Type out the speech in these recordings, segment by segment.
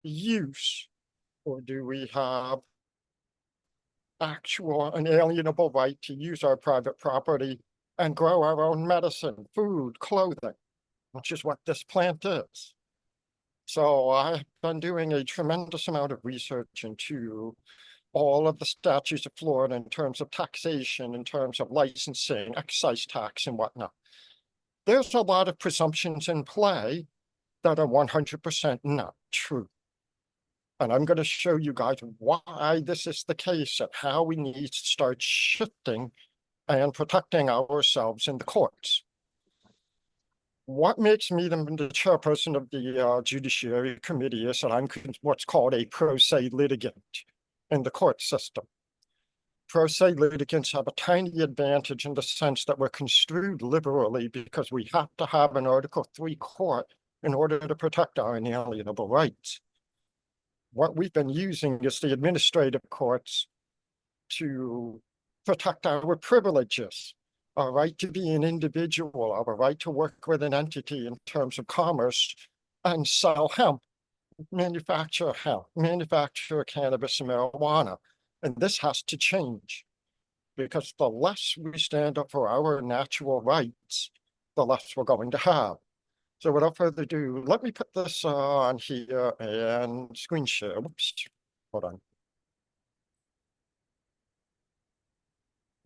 use, or do we have actual unalienable right to use our private property and grow our own medicine, food, clothing, which is what this plant is? So I've been doing a tremendous amount of research into all of the statutes of Florida in terms of taxation, in terms of licensing, excise tax, and whatnot. There's a lot of presumptions in play that are 100% not true. And I'm going to show you guys why this is the case and how we need to start shifting and protecting ourselves in the courts. What makes me the chairperson of the Judiciary Committee is that I'm what's called a pro se litigant in the court system. Pro se litigants have a tiny advantage in the sense that we're construed liberally because we have to have an Article 3 court in order to protect our inalienable rights. What we've been using is the administrative courts to protect our privileges, our right to be an individual, our right to work with an entity in terms of commerce and sell hemp, manufacture cannabis and marijuana. And this has to change because the less we stand up for our natural rights, the less we're going to have. So without further ado, let me put this on here and screen share. Whoops, hold on.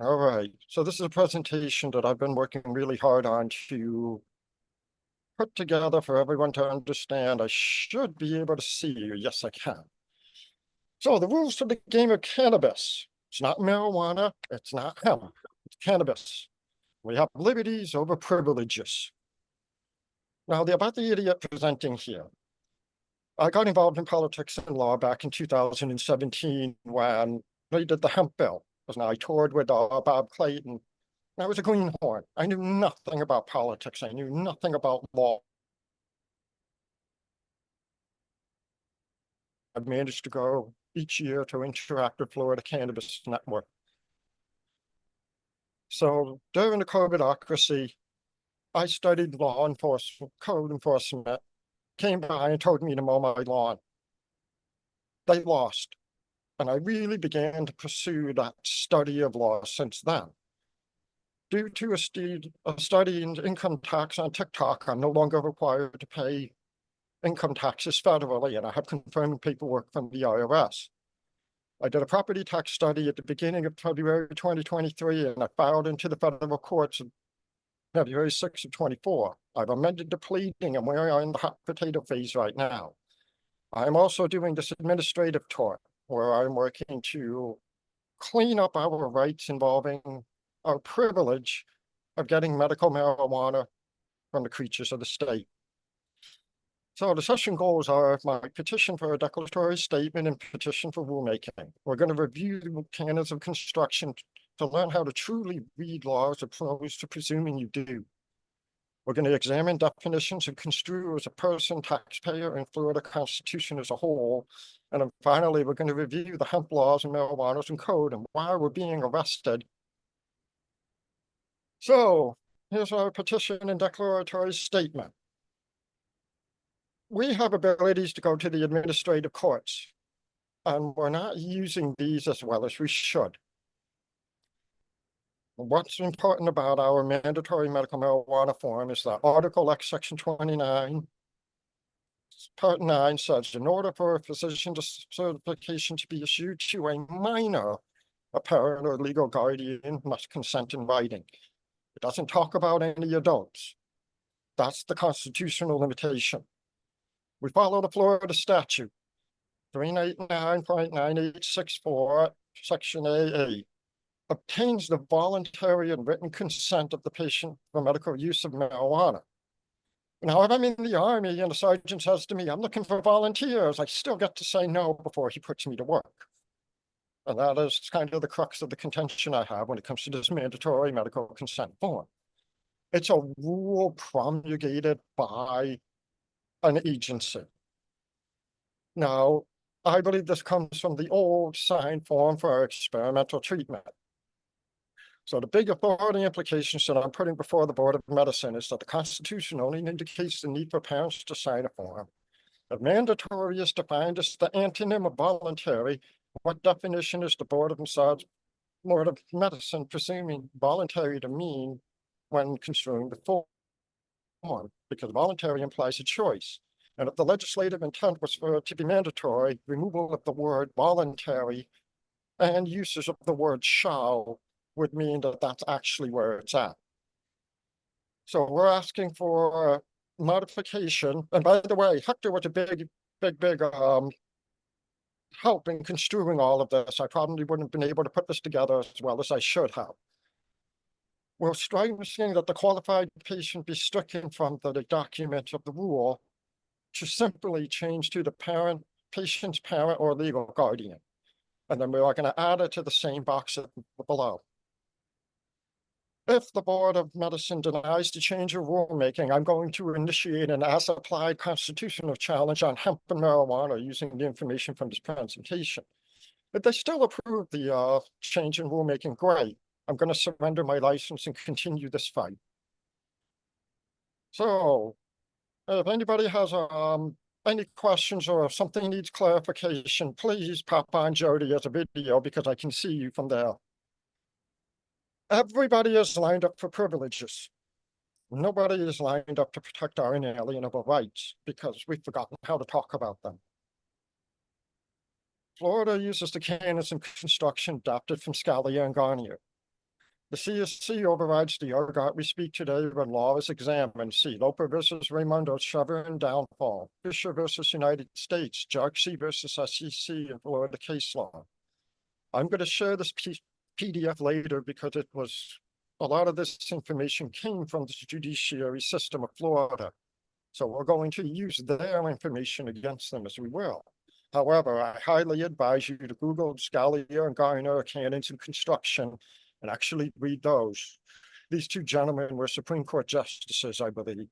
All right, so this is a presentation that I've been working really hard on to put together for everyone to understand. I should be able to see you. Yes, I can. So the rules for the game of cannabis. It's not marijuana. It's not hemp. It's cannabis. We have liberties over privileges. Now, about the idiot presenting here. I got involved in politics and law back in 2017 when they did the hemp bill. And I toured with Bob Clayton. I was a greenhorn. I knew nothing about politics. I knew nothing about law. I've managed to go each year to interact with Florida Cannabis Network. So during the COVIDocracy, I studied law enforcement, code enforcement, came by and told me to mow my lawn. They lost. And I really began to pursue that study of law since then. Due to a study in income tax on TikTok, I'm no longer required to pay income taxes federally, and I have confirming paperwork from the IRS. I did a property tax study at the beginning of February 2023, and I filed into the federal courts on February 6th of 24. I've amended the pleading, and we're in the hot potato phase right now. I'm also doing this administrative tort, where I'm working to clean up our rights involving our privilege of getting medical marijuana from the creatures of the state. So the session goals are my petition for a declaratory statement and petition for rulemaking. We're going to review the canons of construction to learn how to truly read laws opposed to presuming you do. We're going to examine definitions and construe as a person, taxpayer, and Florida Constitution as a whole. And then finally, we're going to review the hemp laws and marijuana and code and why we're being arrested. So here's our petition and declaratory statement. We have abilities to go to the administrative courts, and we're not using these as well as we should. What's important about our mandatory medical marijuana form is that Article X, Section 29, Part 9 says, in order for a physician certification to be issued to a minor, a parent or legal guardian must consent in writing. It doesn't talk about any adults. That's the constitutional limitation. We follow the Florida statute, 389.9864, Section AA, obtains the voluntary and written consent of the patient for medical use of marijuana. Now, if I'm in the Army and the sergeant says to me, I'm looking for volunteers, I still get to say no before he puts me to work. And that is kind of the crux of the contention I have when it comes to this mandatory medical consent form. It's a rule promulgated by an agency. Now, I believe this comes from the old signed form for experimental treatment. So the big authority implications that I'm putting before the Board of Medicine is that the Constitution only indicates the need for parents to sign a form If mandatory is defined as the antonym of voluntary, what definition is the Board of Medicine presuming voluntary to mean when construing the form? Because voluntary implies a choice. And if the legislative intent was for it to be mandatory, removal of the word voluntary and usage of the word shall would mean that that's actually where it's at. So we're asking for modification. And by the way, Hector was a big help in construing all of this. I probably wouldn't have been able to put this together as well as I should have. We're stressing that the qualified patient be stricken from the document of the rule to simply change to the patient's parent or legal guardian. And then we are going to add it to the same box below. If the Board of Medicine denies the change of rulemaking, I'm going to initiate an as-applied constitutional challenge on hemp and marijuana using the information from this presentation. If they still approve the change in rulemaking, great. I'm going to surrender my license and continue this fight. So, if anybody has any questions or if something needs clarification, please pop on Jody as a video because I can see you from there. Everybody is lined up for privileges. Nobody is lined up to protect our inalienable rights because we've forgotten how to talk about them. Florida uses the canons of construction adopted from Scalia and Garnier. The CSC overrides the ergot we speak today when law is examined. See Loper versus Raimundo, Chevron downfall. Fisher versus United States, Jarksy versus SEC and Florida case law. I'm going to share this PDF later because a lot of this information came from the judiciary system of Florida. So we're going to use their information against them as we will. However, I highly advise you to Google Scalia and Garner canons in construction and actually read those. These two gentlemen were Supreme Court justices, I believe.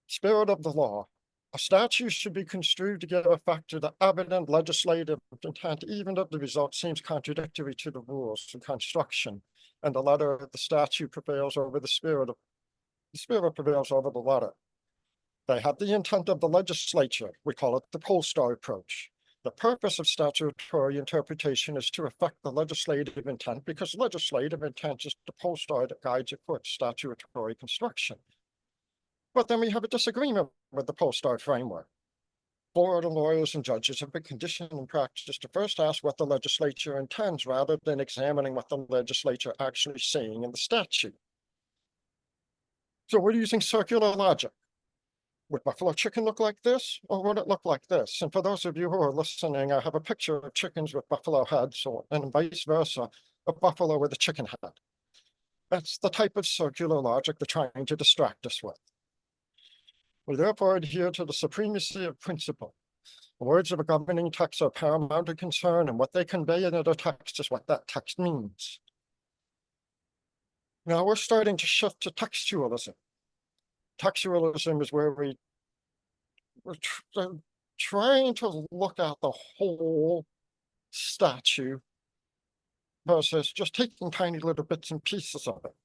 Spirit of the law. A statute should be construed to give effect to the evident legislative intent, even if the result seems contradictory to the rules of construction, and the letter of the statute prevails over the spirit prevails over the letter. They have the intent of the legislature. We call it the pole star approach. The purpose of statutory interpretation is to affect the legislative intent because legislative intent is the pole star that guides it for statutory construction. But then we have a disagreement with the pole star framework. Florida lawyers and judges have been conditioned in practice to first ask what the legislature intends rather than examining what the legislature actually saying in the statute. So we're using circular logic. Would buffalo chicken look like this, or would it look like this? And for those of you who are listening, I have a picture of chickens with buffalo heads, and vice versa, a buffalo with a chicken head. That's the type of circular logic they're trying to distract us with. We therefore adhere to the supremacy of principle. The words of a governing text are paramount to concern, and what they convey in a text is what that text means. Now we're starting to shift to textualism. Textualism is where we're trying to look at the whole statute versus just taking tiny little bits and pieces of it.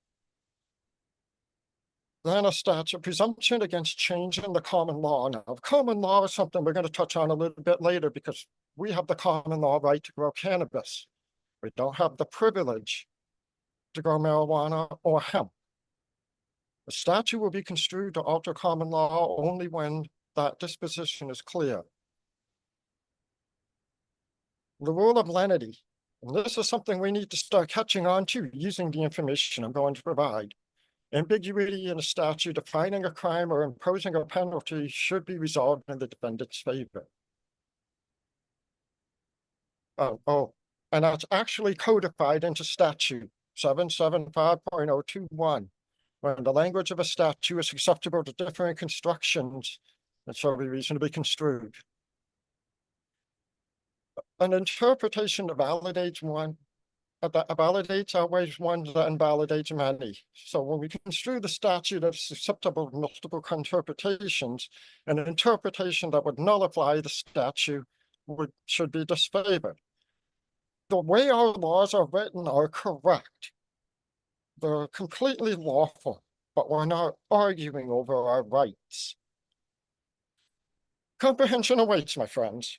Then a statute presumption against change in the common law. Now, common law is something we're going to touch on a little bit later because we have the common law right to grow cannabis. We don't have the privilege to grow marijuana or hemp. The statute will be construed to alter common law only when that disposition is clear. The rule of lenity, and this is something we need to start catching on to using the information I'm going to provide. Ambiguity in a statute defining a crime or imposing a penalty should be resolved in the defendant's favor. And that's actually codified into statute 775.021. When the language of a statute is susceptible to differing constructions, it shall be reasonably construed. An interpretation that validates outweighs one that invalidates many. So when we construe the statute as susceptible to multiple interpretations, an interpretation that would nullify the statute should be disfavored. The way our laws are written are correct. They're completely lawful, but we're not arguing over our rights. Comprehension awaits, my friends,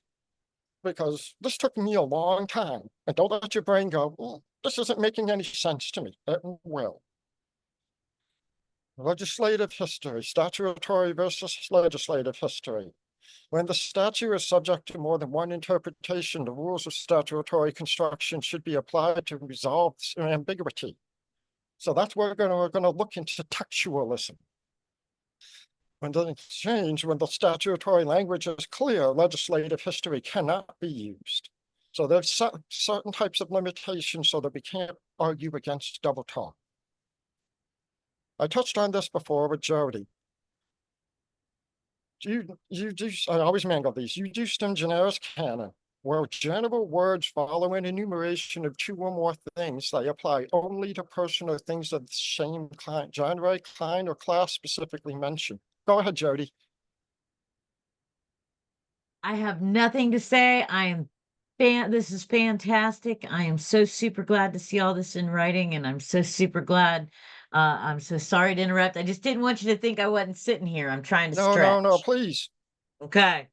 because this took me a long time. And don't let your brain go, this isn't making any sense to me. It will. Legislative history, statutory versus legislative history. When the statute is subject to more than one interpretation, the rules of statutory construction should be applied to resolve ambiguity. So that's where we're going to look into textualism. When the statutory language is clear, legislative history cannot be used. So there's certain types of limitations so that we can't argue against double talk. I touched on this before with Jody. I always mangle these. Jus in generis canon, where general words follow an enumeration of two or more things, they apply only to person or things of the same kind, genre, kind, or class specifically mentioned. Go ahead, Jody. I have nothing to say. This is fantastic. I am so super glad to see all this in writing, and I'm so super glad. I'm so sorry to interrupt. I just didn't want you to think I wasn't sitting here. I'm trying to No, stretch. please. Okay.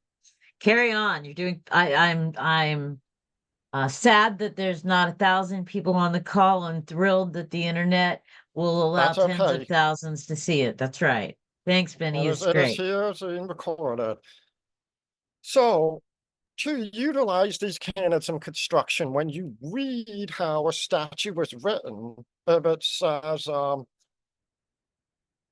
Carry on. You're doing I'm sad that there's not 1,000 people on the call and thrilled that the internet will allow That's tens of okay. thousands to see it. That's right. Thanks, Benny. It's It is great. here, it's being recorded. So, to utilize these canons in construction, when you read how a statute was written, if it says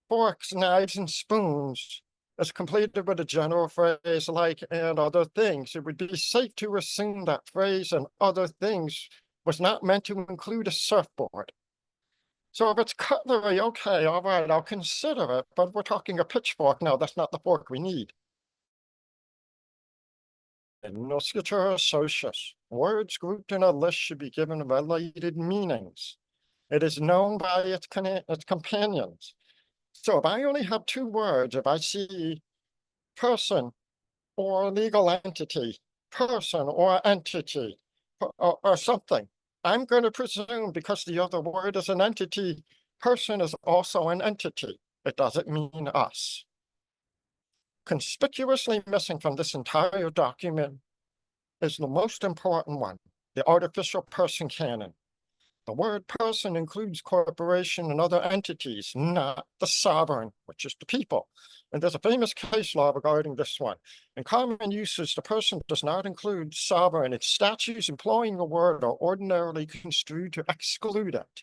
forks, knives, and spoons is completed with a general phrase like and other things, it would be safe to assume that phrase and other things was not meant to include a surfboard. So if it's cutlery, okay, all right, I'll consider it, but we're talking a pitchfork now, that's not the fork we need. Nomenclature socius. Words grouped in a list should be given related meanings. It is known by its companions. So if I only have two words, if I see person or legal entity, person or entity, or something, I'm going to presume because the other word is an entity, person is also an entity. It doesn't mean us. Conspicuously missing from this entire document is the most important one, the artificial person canon. The word person includes corporation and other entities, not the sovereign, which is the people. And there's a famous case law regarding this one. In common usage, the person does not include sovereign. Its statutes employing the word are ordinarily construed to exclude it.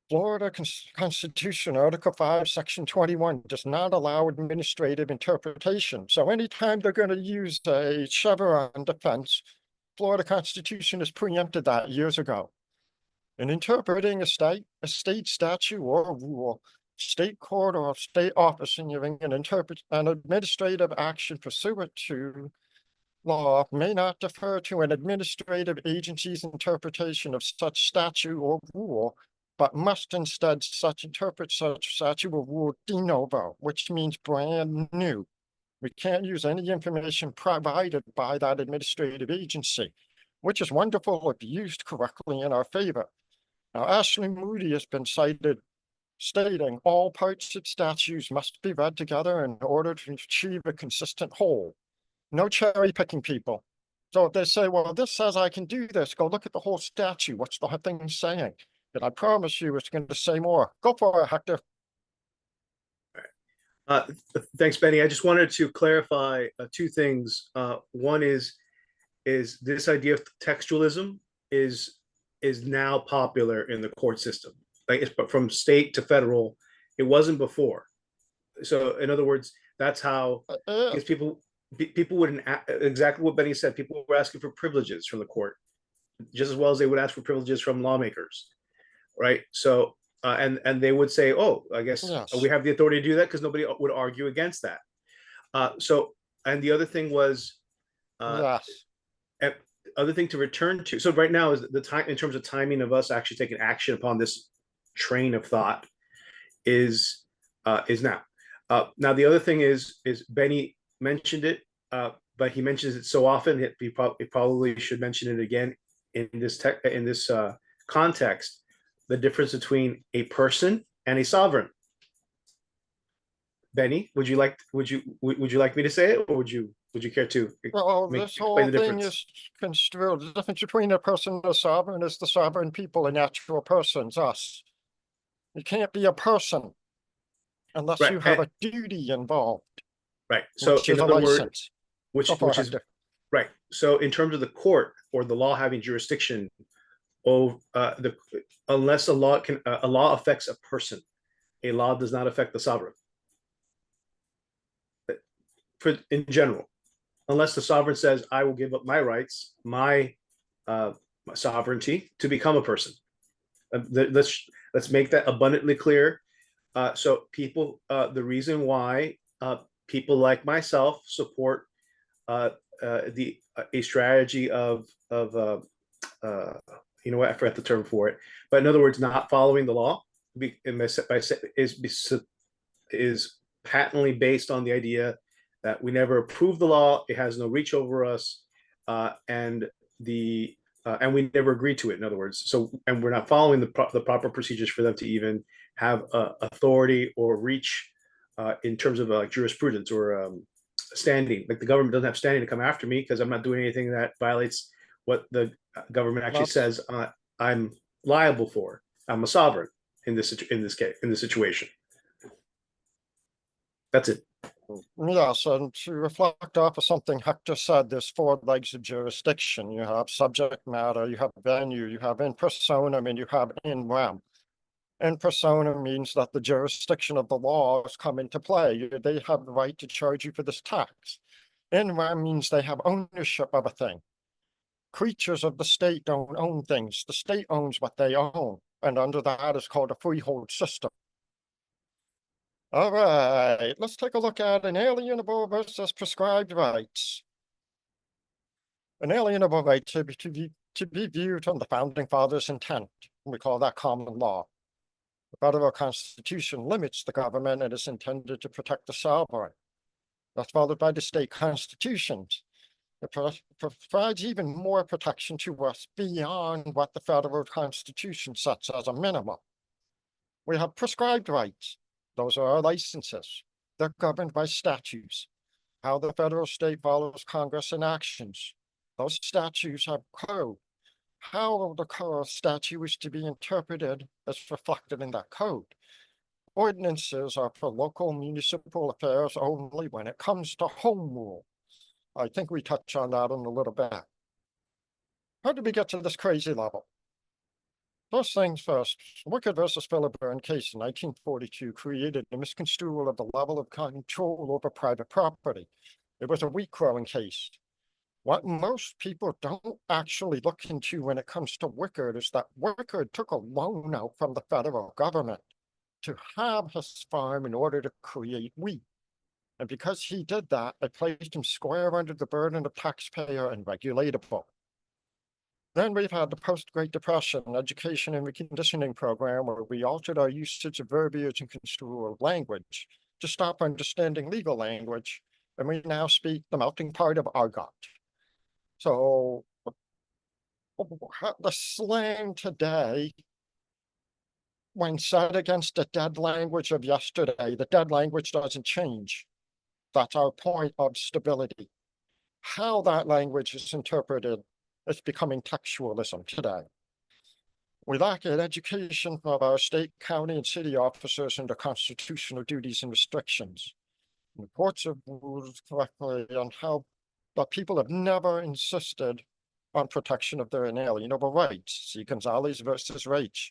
Florida Constitution, Article 5, Section 21, does not allow administrative interpretation. So anytime they're going to use a Chevron defense, Florida Constitution has preempted that years ago. In interpreting a state statute or a rule, state court or state office in interpret an administrative action pursuant to law may not defer to an administrative agency's interpretation of such statute or rule, but must instead interpret such statute or rule de novo, which means brand new. We can't use any information provided by that administrative agency, which is wonderful if used correctly in our favor. Now, Ashley Moody has been cited stating all parts of statutes must be read together in order to achieve a consistent whole. No cherry picking, people. So if they say, well, this says I can do this, go look at the whole statute. What's the thing saying? And I promise you it's going to say more. Go for it, Hector. Thanks, Benny. I just wanted to clarify two things. One is this idea of textualism is now popular in the court system, like from state to federal. It wasn't before. So, in other words, that's how because people wouldn't exactly what Benny said. People were asking for privileges from the court, just as well as they would ask for privileges from lawmakers, right? So. And they would say, "Oh, I guess yes. We have the authority to do that," because nobody would argue against that. And the other thing was, yes. Other thing to return to. So right now is the time in terms of timing of us actually taking action upon this train of thought is now. Now the other thing is Benny mentioned it, but he mentions it so often he probably should mention it again in this context. The difference between a person and a sovereign. Benny, would you like me to say it, or would you care to Well, make this explain whole the thing difference? is construed. The difference between a person and a sovereign is the sovereign people and natural persons, us. You can't be a person unless Right, you have a duty involved, right. So which in is a other words, license. which Go for which it, is Hector. right. So in terms of the court or the law having jurisdiction over the unless a law affects a person, a law does not affect the sovereign. In general, unless the sovereign says, I will give up my rights, my sovereignty to become a person. Let's make that abundantly clear. So people, the reason why people like myself support the a strategy of you know what, I forgot the term for it, but in other words, not following the law is patently based on the idea that we never approve the law, it has no reach over us, and we never agreed to it. In other words, and we're not following the proper procedures for them to even have authority or reach in terms of jurisprudence or standing. Like the government doesn't have standing to come after me because I'm not doing anything that violates what the government actually That's says I'm liable for. I'm a sovereign in this case, in this situation. That's it. Yes, and to reflect off of something Hector said, there's four legs of jurisdiction. You have subject matter, you have venue, you have in personam, and you have in rem. In personam means that the jurisdiction of the laws come into play. They have the right to charge you for this tax. In rem means they have ownership of a thing. Creatures of the state don't own things. The state owns what they own, and under that is called a freehold system. All right, let's take a look at inalienable versus prescribed rights. Inalienable right to be viewed on the founding fathers' intent. We call that common law. The federal constitution limits the government and is intended to protect the sovereign. That's followed by the state constitutions. It provides even more protection to us beyond what the federal constitution sets as a minimum. We have prescribed rights. Those are our licenses. They're governed by statutes. How the federal state follows Congress in actions. Those statutes have code. How the statute is to be interpreted is reflected in that code. Ordinances are for local municipal affairs only when it comes to home rule. I think we touch on that in a little bit. How did we get to this crazy level? First things first, Wickard versus Filibert case in 1942 created a misconstrual of the level of control over private property. It was a wheat growing case. What most people don't actually look into when it comes to Wickard is that Wickard took a loan out from the federal government to have his farm in order to create wheat. And because he did that, it placed him square under the burden of taxpayer and regulatable. Then we've had the post-Great Depression education and reconditioning program where we altered our usage of verbiage and construal language to stop understanding legal language, and we now speak the melting pot of argot. So the slang today, when said against the dead language of yesterday, the dead language doesn't change. That's our point of stability. How that language is interpreted is becoming textualism today. We lack an education of our state, county, and city officers into constitutional duties and restrictions. And the courts have ruled correctly on how the people have never insisted on protection of their inalienable rights. See Gonzalez versus Raich.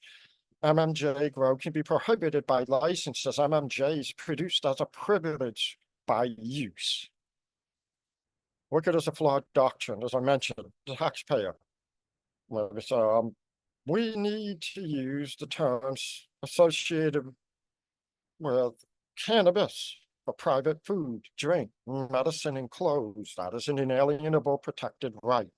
MMJ grow can be prohibited by license as MMJ is produced as a privilege by use. Wickard is a flawed doctrine, as I mentioned, the taxpayer. So, we need to use the terms associated with cannabis for private food, drink, medicine, and clothes. That is an inalienable protected right.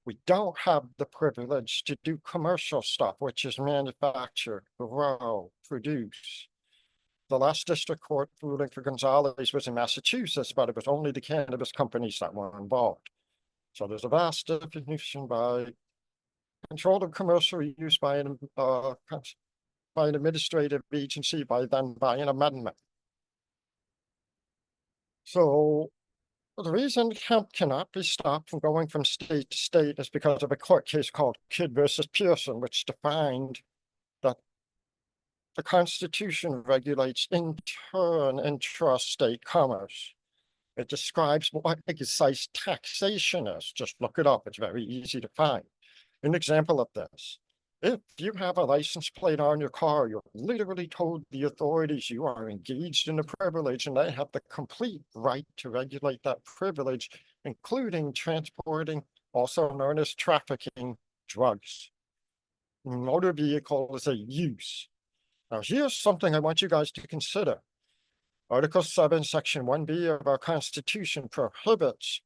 We don't have the privilege to do commercial stuff, which is manufacture, grow, produce. The last district court ruling for Gonzalez was in Massachusetts, but it was only the cannabis companies that were involved. So there's a vast definition by control of commercial use by an administrative agency by an amendment. So the reason hemp cannot be stopped from going from state to state is because of a court case called Kidd versus Pearson, which defined that the Constitution regulates inter and intrastate commerce. It describes what excise taxation is. Just look it up. It's very easy to find. An example of this. If you have a license plate on your car, you're literally told the authorities you are engaged in a privilege and they have the complete right to regulate that privilege, including transporting, also known as trafficking, drugs. Motor vehicle is a use. Now, here's something I want you guys to consider. Article 7, Section 1B of our Constitution prohibits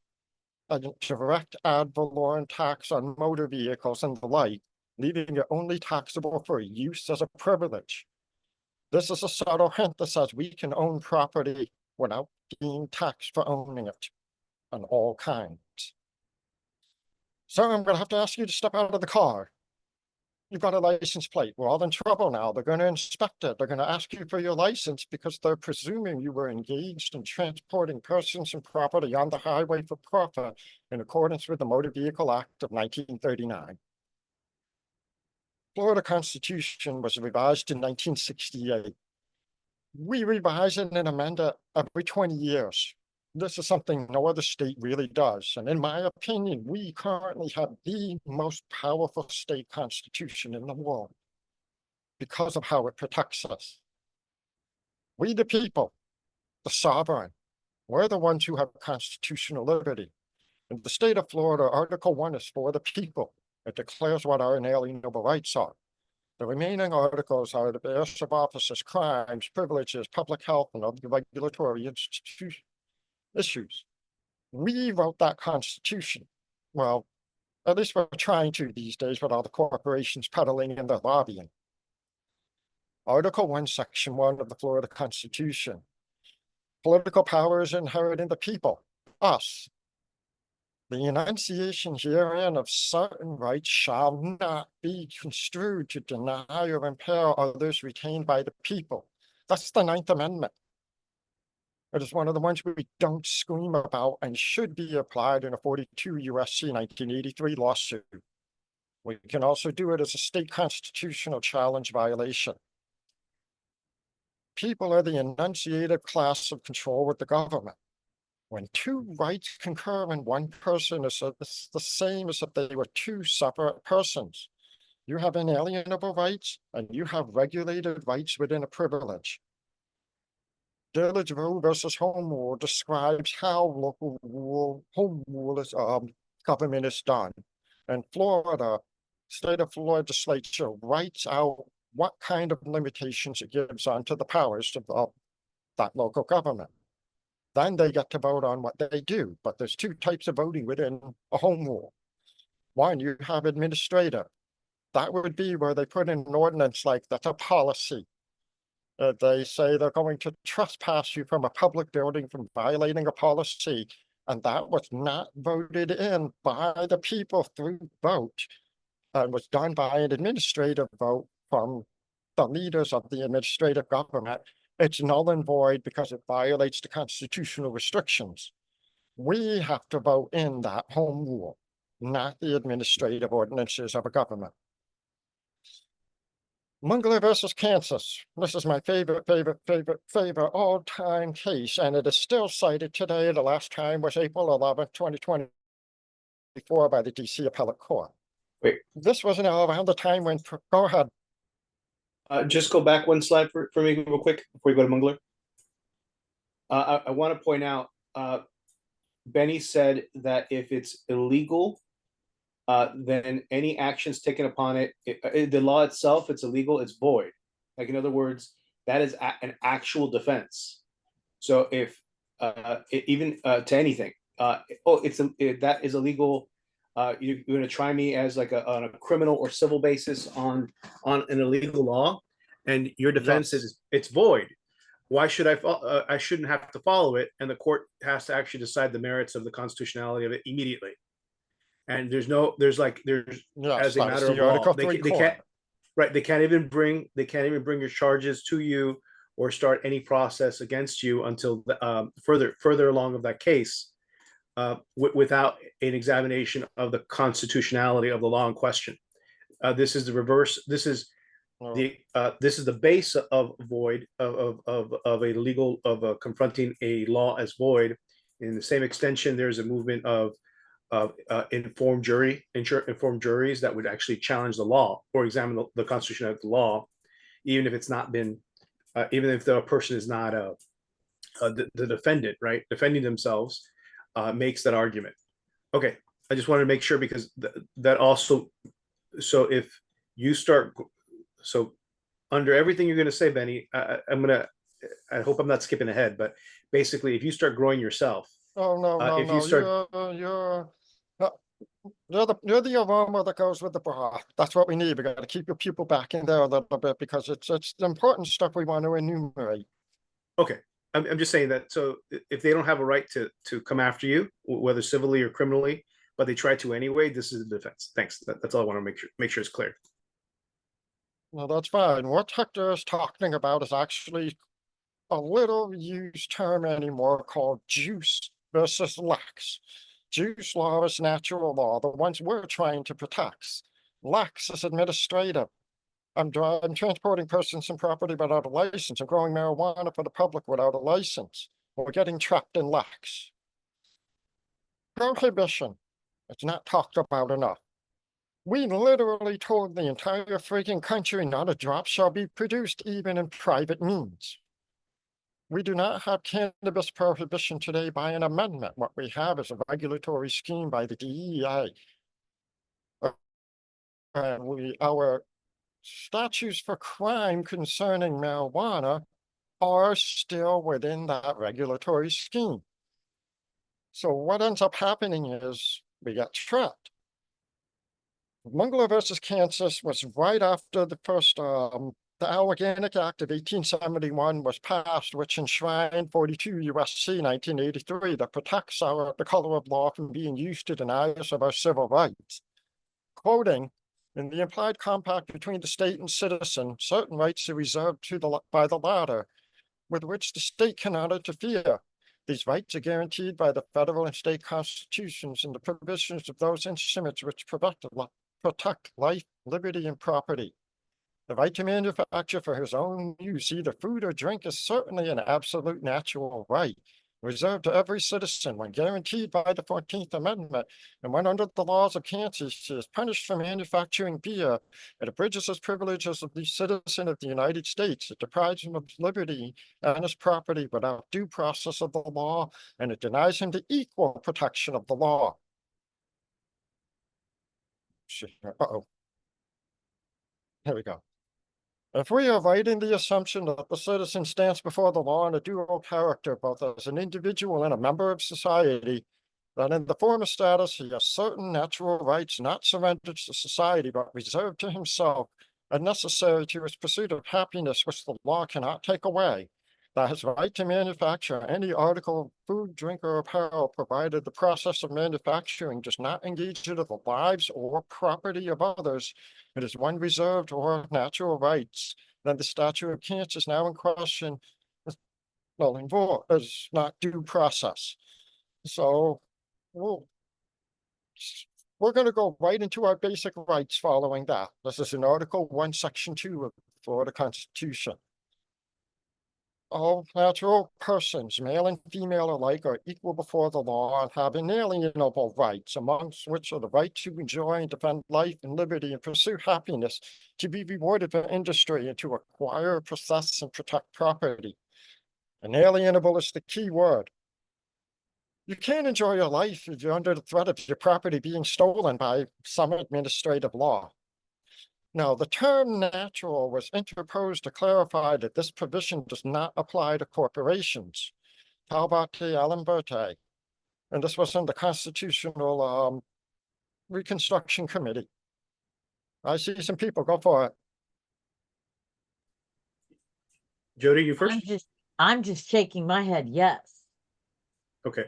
a direct ad valorem tax on motor vehicles and the like, leaving it only taxable for use as a privilege. This is a subtle hint that says we can own property without being taxed for owning it on all kinds. So I'm going to have to ask you to step out of the car. You've got a license plate. We're all in trouble now. They're going to inspect it. They're going to ask you for your license because they're presuming you were engaged in transporting persons and property on the highway for profit in accordance with the Motor Vehicle Act of 1939. Florida Constitution was revised in 1968. We revise it and amend it every 20 years. This is something no other state really does. And in my opinion, we currently have the most powerful state constitution in the world because of how it protects us. We, the people, the sovereign, we're the ones who have constitutional liberty. In the state of Florida, Article 1 is for the people. It declares what our inalienable rights are. The remaining articles are the various of offices, crimes, privileges, public health, and other regulatory issues. We wrote that Constitution. Well, at least we're trying to these days with all the corporations peddling and their lobbying. Article 1, Section 1 of the Florida Constitution. Political power is inherent in the people, us. The enunciation herein of certain rights shall not be construed to deny or impair others retained by the people. That's the Ninth Amendment. It is one of the ones we don't scream about and should be applied in a 42 U.S.C. 1983 lawsuit. We can also do it as a state constitutional challenge violation. People are the enunciated class of control with the government. When two rights concur in one person, it's the same as if they were two separate persons. You have inalienable rights and you have regulated rights within a privilege. Village Roe versus Home Rule describes how local rule, home rule is government is done. And Florida, state of legislature writes out what kind of limitations it gives onto the powers of that local government. Then they get to vote on what they do. But there's two types of voting within a home rule. One, you have administrative. That would be where they put in an ordinance like that's a policy. They say they're going to trespass you from a public building from violating a policy, and that was not voted in by the people through vote, and was done by an administrative vote from the leaders of the administrative government. It's null and void because it violates the constitutional restrictions. We have to vote in that home rule, not the administrative ordinances of a government. Mungler versus Kansas. This is my favorite all-time case, and it is still cited today. The last time was April 11th, 2024 by the DC Appellate Court. Wait. This was around the time when, go ahead. Just go back one slide for me real quick before you go to Mungler. I want to point out, Benny said that if it's illegal, then any actions taken upon it, the law itself, it's illegal, it's void. Like, in other words, that is an actual defense. So if even to anything, that is illegal. You're going to try me as like on a criminal or civil basis on an illegal law, and your defense is it's void. Why should I shouldn't have to follow it, and the court has to actually decide the merits of the constitutionality of it immediately. And there's as a matter of law, they can't, right? They can't even bring your charges to you or start any process against you until further along of that case, without an examination of the constitutionality of the law in question. This is the reverse. This is the base of void of a legal of confronting a law as void. In the same extension, there's a movement of informed juries that would actually challenge the law or examine the constitution of the law, even if it's not been, even if the person is not the defendant, right, defending themselves, makes that argument. Okay, I just wanted to make sure because that also, so if you start, so under everything you're going to say, Benny, I hope I'm not skipping ahead, but basically, if you start growing yourself, Oh, no, if no, you start, you're the aroma that goes with the broth. That's what we need. We got to keep your people back in there a little bit because it's the important stuff we want to enumerate. okay, I'm just saying that. So if they don't have a right to come after you, whether civilly or criminally, but they try to anyway, this is the defense. Thanks. That's all I want to make sure it's clear. Well, that's fine. What Hector is talking about is actually a little used term anymore called juice versus lex. Juice law is natural law, the ones we're trying to protect. Lex is administrative. I'm transporting persons and property without a license. I'm growing marijuana for the public without a license. We're getting trapped in lex. Prohibition. It's not talked about enough. We literally told the entire freaking country not a drop shall be produced even in private means. We do not have cannabis prohibition today by an amendment. What we have is a regulatory scheme by the DEA. And our statutes for crime concerning marijuana are still within that regulatory scheme. So what ends up happening is we get trapped. Mungler versus Kansas was right after the first, the Organic Act of 1871 was passed, which enshrined 42 U.S.C. 1983 that protects the color of law from being used to deny us of our civil rights. Quoting, in the implied compact between the state and citizen, certain rights are reserved by the latter, with which the state cannot interfere. These rights are guaranteed by the federal and state constitutions and the provisions of those instruments which protect life, liberty, and property. The right to manufacture for his own use, either food or drink, is certainly an absolute natural right, reserved to every citizen when guaranteed by the 14th Amendment, and when under the laws of Kansas he is punished for manufacturing beer, it abridges his privileges of the citizen of the United States, it deprives him of his liberty and his property without due process of the law, and it denies him the equal protection of the law. Uh-oh. Here we go. If we are right in the assumption that the citizen stands before the law in a dual character, both as an individual and a member of society, then in the former status he has certain natural rights not surrendered to society but reserved to himself and necessary to his pursuit of happiness which the law cannot take away. That his right to manufacture any article of food, drink, or apparel, provided the process of manufacturing does not engage into the lives or property of others, it is one reserved or natural rights, then the statute of Kansas now in question is null and void, is not due process. So we're going to go right into our basic rights following that. This is in Article 1, Section 2 of the Florida Constitution. All natural persons, male and female alike, are equal before the law and have inalienable rights, amongst which are the right to enjoy and defend life and liberty and pursue happiness, to be rewarded for industry, and to acquire, possess, and protect property. Inalienable is the key word. You can't enjoy your life if you're under the threat of your property being stolen by some administrative law. Now, the term natural was interposed to clarify that this provision does not apply to corporations. Talbot Allenberte. And this was in the Constitutional Reconstruction Committee. I see some people, go for it. Jody, you first? I'm just shaking my head, yes. Okay.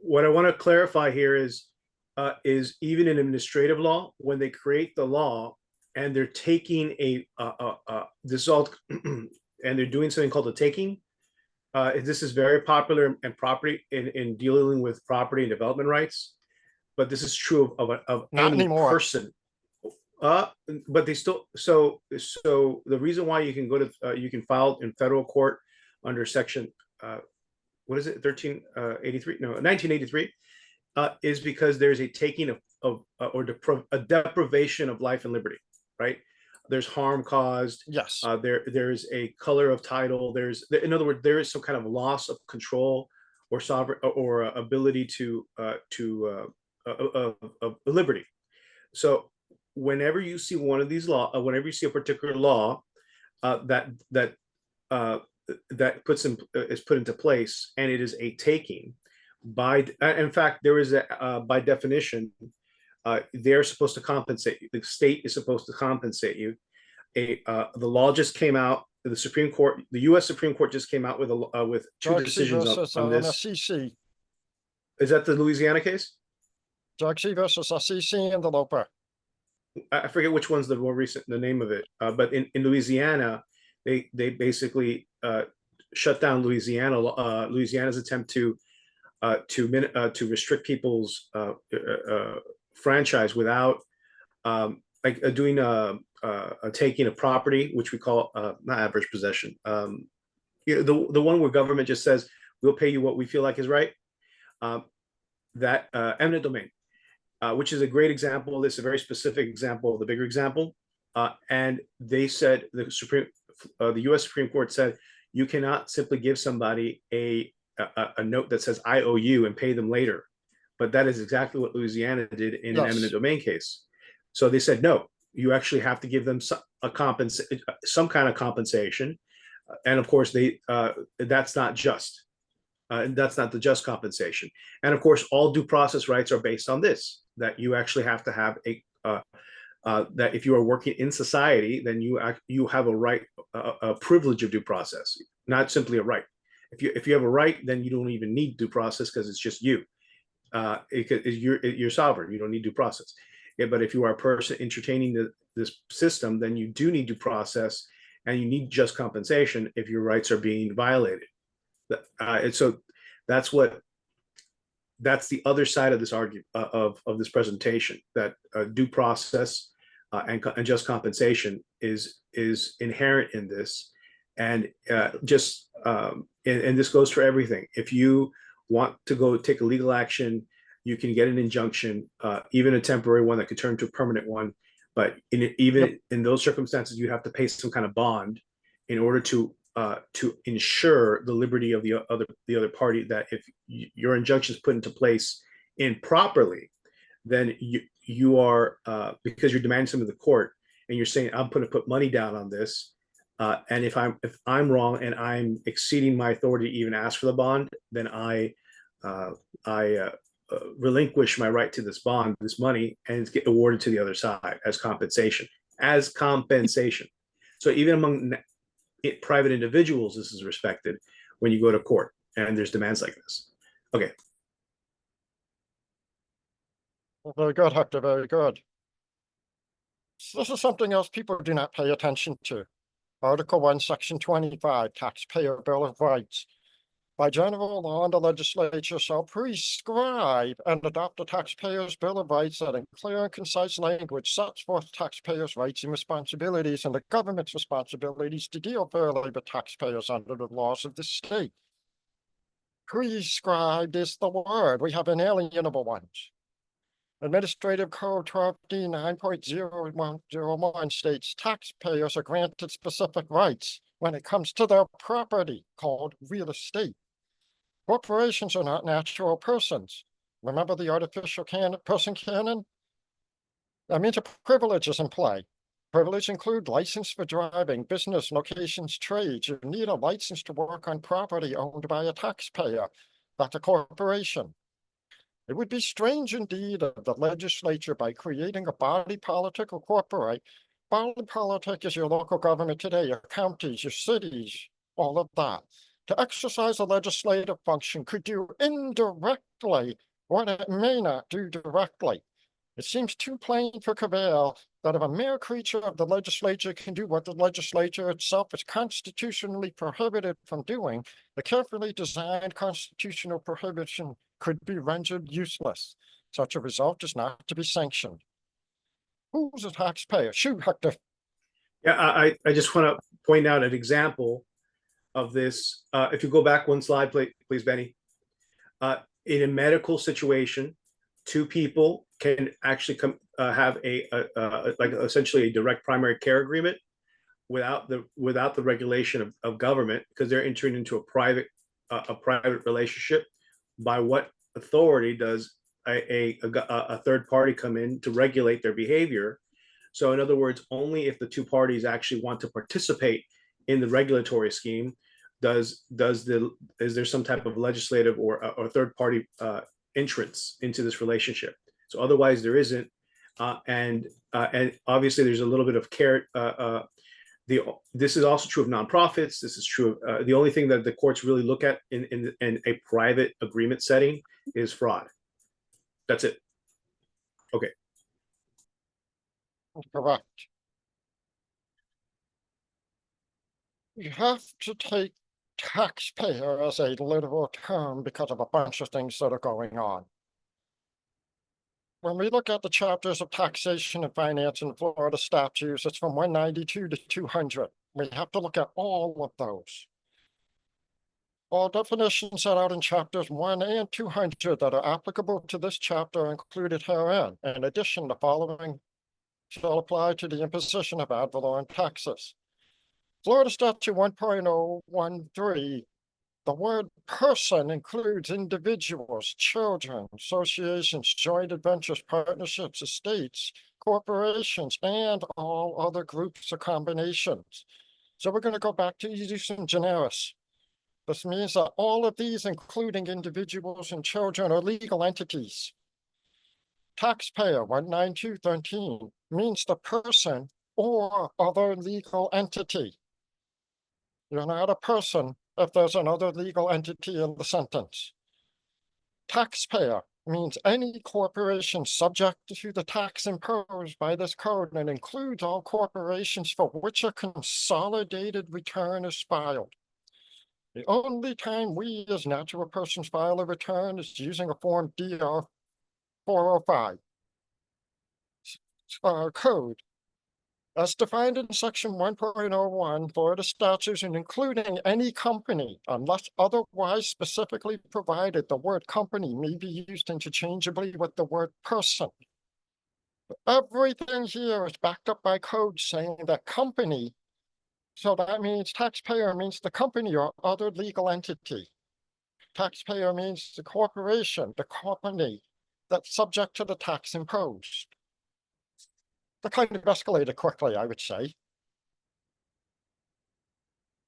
What I want to clarify here is even in administrative law, when they create the law and they're taking this all, and and they're doing something called a taking. This is very popular in property in dealing with property and development rights, but this is true of Not any anymore. person. But they still so the reason why you can go to you can file in federal court under section what is it 1383 no 1983 is because there's a taking of a deprivation of life and liberty, right? There's harm caused. Yes. There's a color of title. In other words, there is some kind of loss of control or sovereign or ability to liberty. So whenever you see one of these whenever you see a particular law that is put into place, and it is a taking in fact, there is by definition, they're supposed to compensate you. The state is supposed to compensate you. The law just came out. The Supreme Court, the U.S. Supreme Court, just came out with two Doxy decisions versus on this. SEC. Is that the Louisiana case? Doxy versus SEC and the Loper. I forget which one's the more recent, the name of it. But in Louisiana, they basically shut down Louisiana's attempt to restrict people's franchise without doing a taking of property, which we call not adverse possession. The one where government just says we'll pay you what we feel like is right. That eminent domain, which is a great example. This is a very specific example of the bigger example. And they said the U.S. Supreme Court said you cannot simply give somebody a note that says I owe you and pay them later. But that is exactly what Louisiana did in an eminent domain case. So they said, no, you actually have to give them some kind of compensation. And of course, that's not just. That's not the just compensation. And of course, all due process rights are based on this, that you actually have to have that if you are working in society, then you have a right, a privilege of due process, not simply a right. If you have a right, then you don't even need due process because it's just you. You're sovereign. You don't need due process. Yeah, but if you are a person entertaining this system, then you do need due process, and you need just compensation if your rights are being violated. And so that's the other side of this argument of this presentation, that due process and just compensation is inherent in this, and and this goes for everything. If you want to go take a legal action, you can get an injunction, even a temporary one that could turn to a permanent one. But in those circumstances, you have to pay some kind of bond in order to ensure the liberty of the other party. That if your injunction is put into place improperly, then you are because you're demanding something to the court, and you're saying I'm going to put money down on this. And if I'm wrong and I'm exceeding my authority to even ask for the bond, then I relinquish my right to this bond, this money, and it's get awarded to the other side as compensation. So even among private individuals, this is respected when you go to court and there's demands like this. Okay. Very good, Hector. Very good. So this is something else people do not pay attention to. Article 1, Section 25, Taxpayer Bill of Rights. By general law, the legislature shall prescribe and adopt a taxpayer's Bill of Rights that in clear and concise language sets forth taxpayers' rights and responsibilities and the government's responsibilities to deal fairly with taxpayers under the laws of the state. Prescribed is the word. We have inalienable ones. Administrative Code 12D 9.0101 states taxpayers are granted specific rights when it comes to their property, called real estate. Corporations are not natural persons. Remember the artificial person canon? That means a privilege is in play. Privileges include license for driving, business, locations, trades. You need a license to work on property owned by a taxpayer. That's a corporation. It would be strange indeed if the legislature, by creating a body politic or corporate, body politic is your local government today, your counties, your cities, all of that, to exercise a legislative function could do indirectly what it may not do directly. It seems too plain for cavil that if a mere creature of the legislature can do what the legislature itself is constitutionally prohibited from doing, the carefully designed constitutional prohibition could be rendered useless. Such a result is not to be sanctioned. Who's a taxpayer? Shoot, Hector. Yeah, I just want to point out an example of this. If you go back one slide, please, Benny. In a medical situation, two people can actually have like essentially a direct primary care agreement without the regulation of government, because they're entering into a private relationship. By what authority does a third party come in to regulate their behavior? So in other words, only if the two parties actually want to participate in the regulatory scheme is there some type of legislative or third party entrance into this relationship. So otherwise there isn't, and obviously there's a little bit of care. This is also true of nonprofits. This is true of the only thing that the courts really look at in a private agreement setting is fraud. That's it. Okay. Correct. You have to take taxpayer as a literal term because of a bunch of things that are going on. When we look at the chapters of taxation and finance in Florida statutes, it's from 192 to 200. We have to look at all of those. All definitions set out in chapters 1 and 200 that are applicable to this chapter are included herein. In addition, the following shall apply to the imposition of ad valorem taxes. Florida Statute 1.013, the word person includes individuals, children, associations, joint ventures, partnerships, estates, corporations, and all other groups or combinations. So we're going to go back to use some generis. This means that all of these, including individuals and children, are legal entities. Taxpayer 19213 means the person or other legal entity. You're not a person if there's another legal entity in the sentence. Taxpayer means any corporation subject to the tax imposed by this code, and includes all corporations for which a consolidated return is filed. The only time we as natural persons file a return is using a Form DR 405 code. As defined in Section 1.01, Florida statutes, and including any company, unless otherwise specifically provided, the word company may be used interchangeably with the word person. Everything here is backed up by code saying that company, so that means taxpayer means the company or other legal entity. Taxpayer means the corporation, the company that's subject to the tax imposed. The kind of escalated quickly, I would say.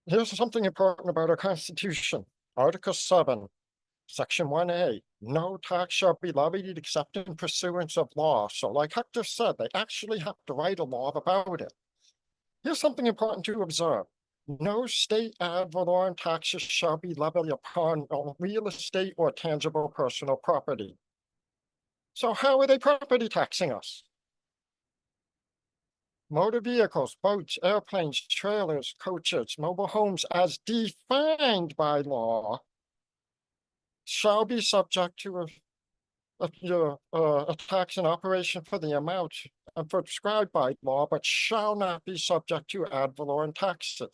Here's something important about our Constitution. Article 7, Section 1A. No tax shall be levied except in pursuance of law. So like Hector said, they actually have to write a law about it. Here's something important to observe. No state ad valorem taxes shall be levied upon real estate or tangible personal property. So how are they property taxing us? Motor vehicles, boats, airplanes, trailers, coaches, mobile homes, as defined by law, shall be subject to a tax in operation for the amount prescribed by law, but shall not be subject to ad valorem taxes.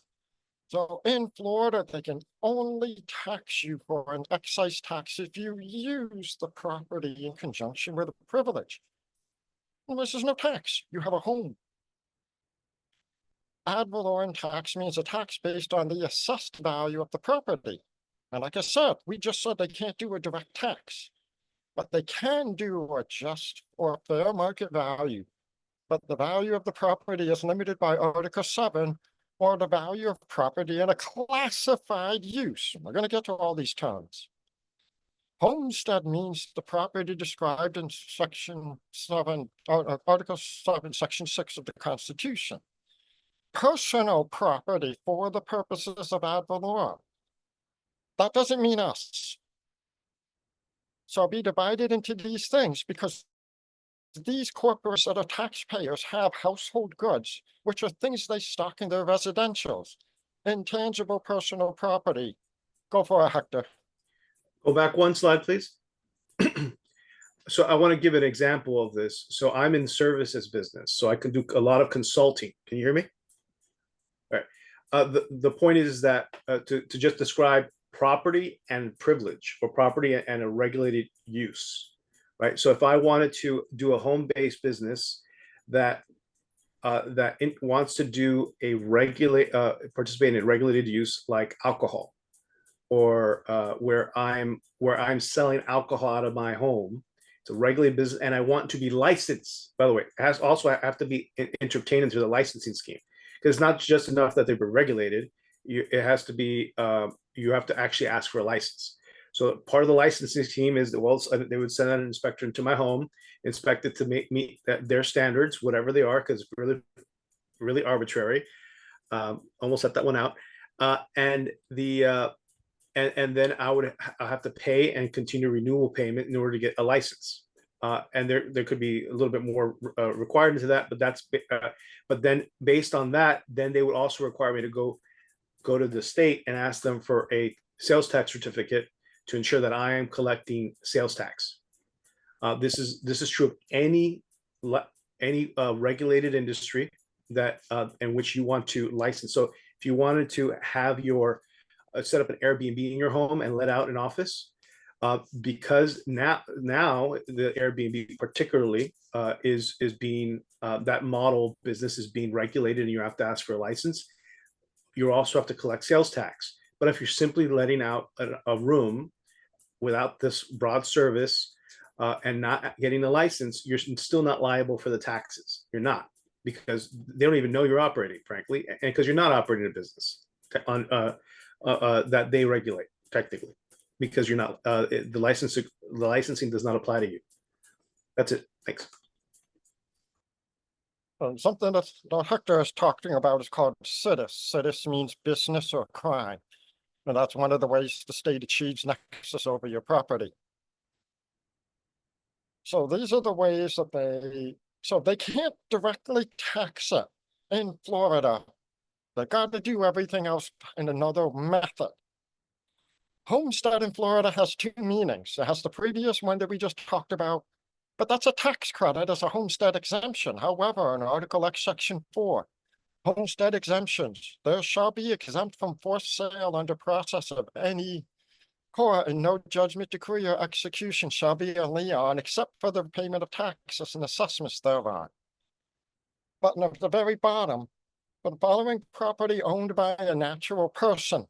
So in Florida, they can only tax you for an excise tax if you use the property in conjunction with a privilege. Well, this is no tax. You have a home. Ad valorem tax means a tax based on the assessed value of the property. And like I said, we just said they can't do a direct tax, but they can do a just or fair market value. But the value of the property is limited by Article 7, or the value of property in a classified use. We're going to get to all these terms. Homestead means the property described in Section 7, Article 7, Section 6 of the Constitution. Personal property for the purposes of ad valorem. That doesn't mean us. So be divided into these things because these corporations that are taxpayers have household goods, which are things they stock in their residentials, intangible personal property. Go for it, Hector. Go back one slide, please. So I want to give an example of this. So I'm in services business, so I can do a lot of consulting. Can you hear me? All right. The point is that to just describe property and privilege, or property and a regulated use, right? So if I wanted to do a home-based business that wants to do a participate in a regulated use like alcohol, or where I'm selling alcohol out of my home. It's a regulated business, and I want to be licensed. By the way, it has also have to be entertained through the licensing scheme, because it's not just enough that they've been regulated. It has to be you have to actually ask for a license. So part of the licensing scheme is that, well, they would send an inspector into my home, inspect it to meet their standards, whatever they are, because it's really arbitrary. Almost let that one out. And then I'll have to pay and continue renewal payment in order to get a license. And there could be a little bit more required into that, but then based on that, then they would also require me to go to the state and ask them for a sales tax certificate to ensure that I am collecting sales tax. This is true of any regulated industry that in which you want to license. So if you wanted to have your set up an Airbnb in your home and let out an office, because now the Airbnb particularly is being that model business is being regulated, and you have to ask for a license. You also have to collect sales tax. But if you're simply letting out a room without this broad service and not getting a license, you're still not liable for the taxes. You're not, because they don't even know you're operating, frankly, and because you're not operating a business on that they regulate technically, because you're not the licensing does not apply to you. That's it. Thanks. Something that Hector is talking about is called CITIS. CITIS means business or crime, and that's one of the ways the state achieves nexus over your property. So these are the ways that they can't directly tax it in Florida. They got to do everything else in another method. Homestead in Florida has two meanings. It has the previous one that we just talked about, but that's a tax credit as a homestead exemption. However, in Article X, Section 4, homestead exemptions, there shall be exempt from forced sale under process of any court, and no judgment, decree, or execution shall be a lien on, except for the payment of taxes and assessments thereon. But at the very bottom, for the following property owned by a natural person,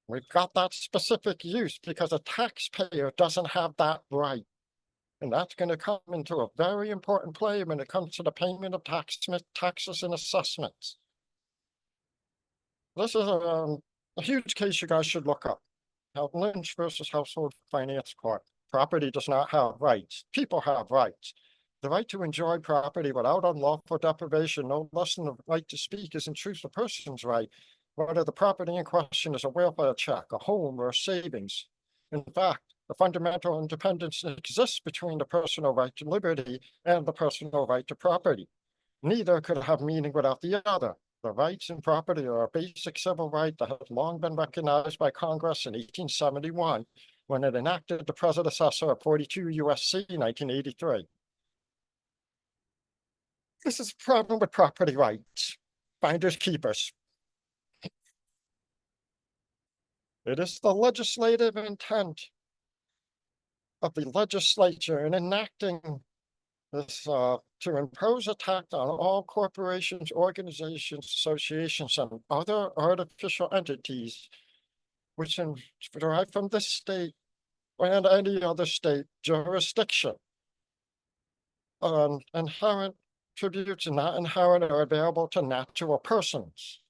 we've got that specific use because a taxpayer doesn't have that right. And that's going to come into a very important play when it comes to the payment of taxes and assessments. This is a huge case you guys should look up. Lynch versus Household Finance Court. Property does not have rights. People have rights. The right to enjoy property without unlawful deprivation, no less than the right to speak, is in truth a person's right, whether the property in question is a welfare check, a home, or a savings. In fact, the fundamental independence exists between the personal right to liberty and the personal right to property. Neither could have meaning without the other. The rights and property are a basic civil right that has long been recognized by Congress in 1871 when it enacted the predecessor of 42 U.S.C. 1983. This is a problem with property rights. Finders keepers. It is the legislative intent of the legislature in enacting this to impose a tax on all corporations, organizations, associations, and other artificial entities which derive from this state and any other state jurisdiction. Inherent tributes not inherent or available to natural persons.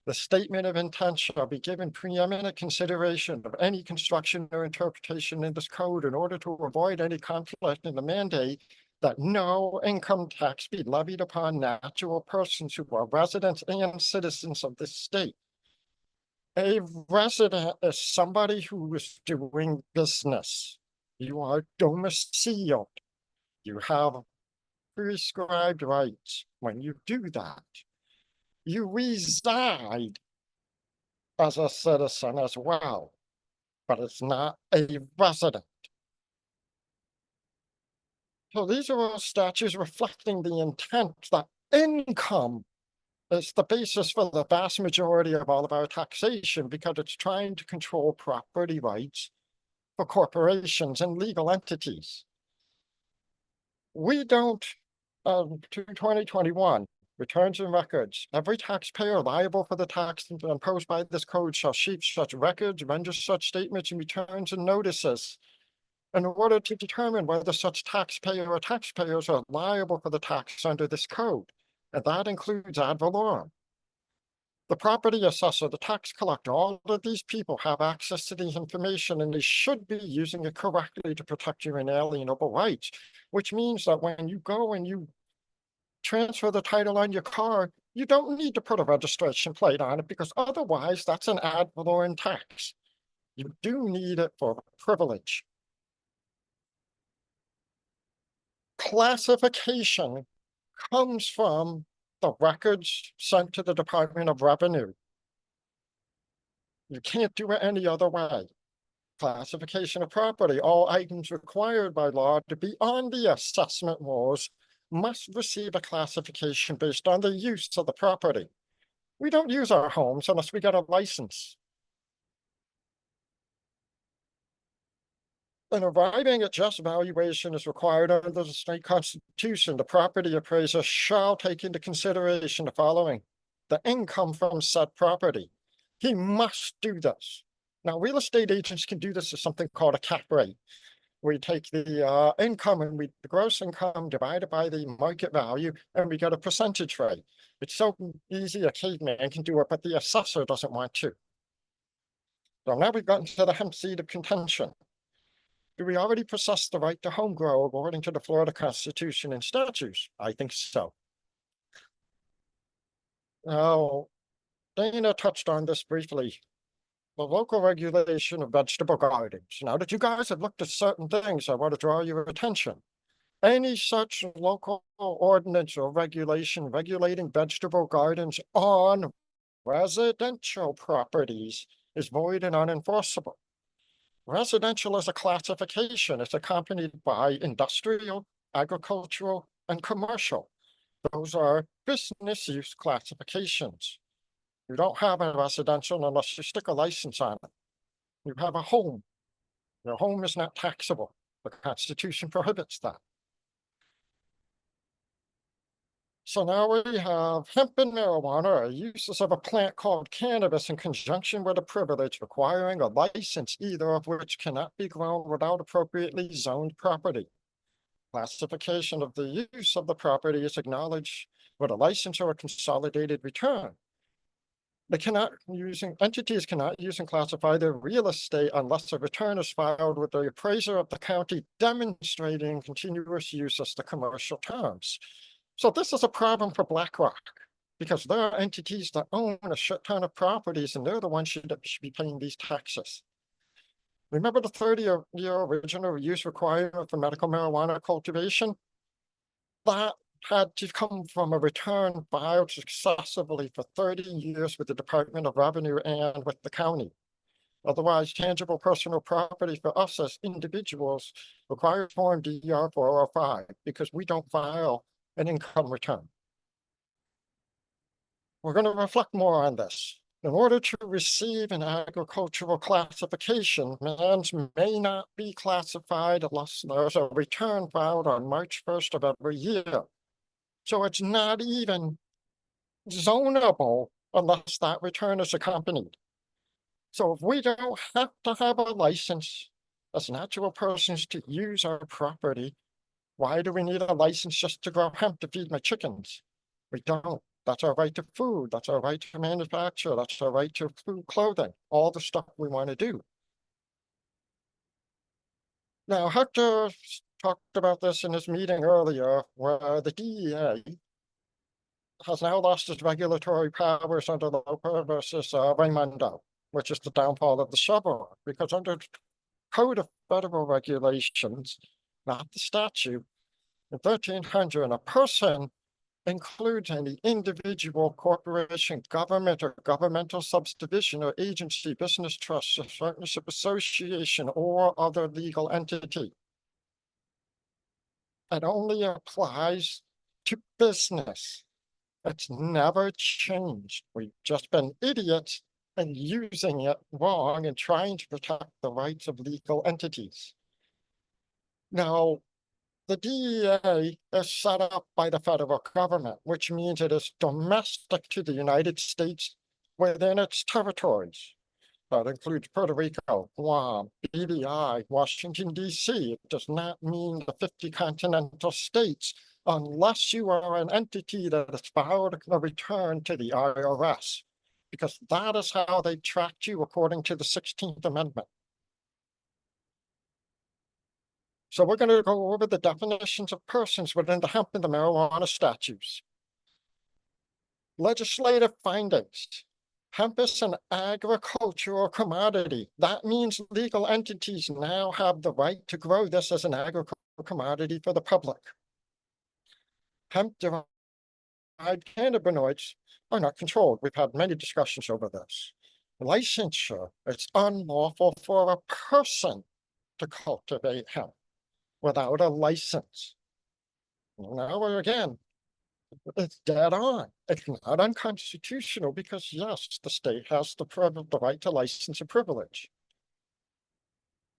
The statement of intent shall be given preeminent consideration of any construction or interpretation in this code in order to avoid any conflict in the mandate that no income tax be levied upon natural persons who are residents and citizens of this state. A resident is somebody who is doing business. You are domiciled. You have prescribed rights. When you do that, you reside as a citizen as well, but it's not a resident. So these are all statutes reflecting the intent that income is the basis for the vast majority of all of our taxation, because it's trying to control property rights for corporations and legal entities. We don't, to 2021, returns and records. Every taxpayer liable for the tax imposed by this code shall sheet such records, render such statements and returns and notices in order to determine whether such taxpayer or taxpayers are liable for the tax under this code, and that includes ad valorem. The property assessor, the tax collector, all of these people have access to the information, and they should be using it correctly to protect your inalienable rights, which means that when you go and you transfer the title on your car, you don't need to put a registration plate on it, because otherwise that's an ad valorem tax. You do need it for privilege. Classification comes from the records sent to the Department of Revenue. You can't do it any other way. Classification of property, all items required by law to be on the assessment rolls must receive a classification based on the use of the property. We don't use our homes unless we get a license. In arriving at just valuation is required under the state constitution. The property appraiser shall take into consideration the following: the income from said property. He must do this. Now, real estate agents can do this as something called a cap rate. We take the income and the gross income divided by the market value, and we get a percentage rate. It's so easy a caveman can do it, but the assessor doesn't want to. So now we've gotten to the hemp seed of contention. Do we already possess the right to home grow according to the Florida Constitution and statutes? I think so. Now, Dana touched on this briefly. The local regulation of vegetable gardens. Now that you guys have looked at certain things, I want to draw your attention. Any such local ordinance or regulation regulating vegetable gardens on residential properties is void and unenforceable. Residential is a classification. It's accompanied by industrial, agricultural, and commercial. Those are business use classifications. You don't have a residential unless you stick a license on it. You have a home. Your home is not taxable. The Constitution prohibits that. So now we have hemp and marijuana are uses of a plant called cannabis in conjunction with a privilege requiring a license, either of which cannot be grown without appropriately zoned property. Classification of the use of the property is acknowledged with a license or a consolidated return. Entities cannot use and classify their real estate unless a return is filed with the appraiser of the county demonstrating continuous use as the commercial terms. So this is a problem for BlackRock, because there are entities that own a shit ton of properties, and they're the ones that should be paying these taxes. Remember the 30-year original use requirement for medical marijuana cultivation? That had to come from a return filed successively for 30 years with the Department of Revenue and with the county. Otherwise, tangible personal property for us as individuals requires Form DR 405, because we don't file an income return. We're going to reflect more on this. In order to receive an agricultural classification, lands may not be classified unless there's a return filed on March 1st of every year. So it's not even zonable unless that return is accompanied. So if we don't have to have a license as natural persons to use our property, why do we need a license just to grow hemp to feed my chickens? We don't. That's our right to food. That's our right to manufacture. That's our right to food, clothing, all the stuff we want to do. Now, Hector talked about this in his meeting earlier, where the DEA has now lost its regulatory powers under Loper versus Raimondo, which is the downfall of the shovel, because under Code of Federal Regulations, not the statute, In 1300, a person includes any individual, corporation, government, or governmental subdivision or agency, business trust, partnership, association, or other legal entity. It only applies to business. It's never changed. We've just been idiots and using it wrong and trying to protect the rights of legal entities. Now, the DEA is set up by the federal government, which means it is domestic to the United States within its territories. That includes Puerto Rico, Guam, BVI, Washington, D.C. It does not mean the 50 continental states unless you are an entity that is filed a return to the IRS, because that is how they tracked you according to the 16th Amendment. So we're going to go over the definitions of persons within the hemp and the marijuana statutes. Legislative findings. Hemp is an agricultural commodity. That means legal entities now have the right to grow this as an agricultural commodity for the public. Hemp-derived cannabinoids are not controlled. We've had many discussions over this. Licensure. It's unlawful for a person to cultivate hemp without a license. Now, again, it's dead on. It's not unconstitutional because, yes, the state has the right to license a privilege.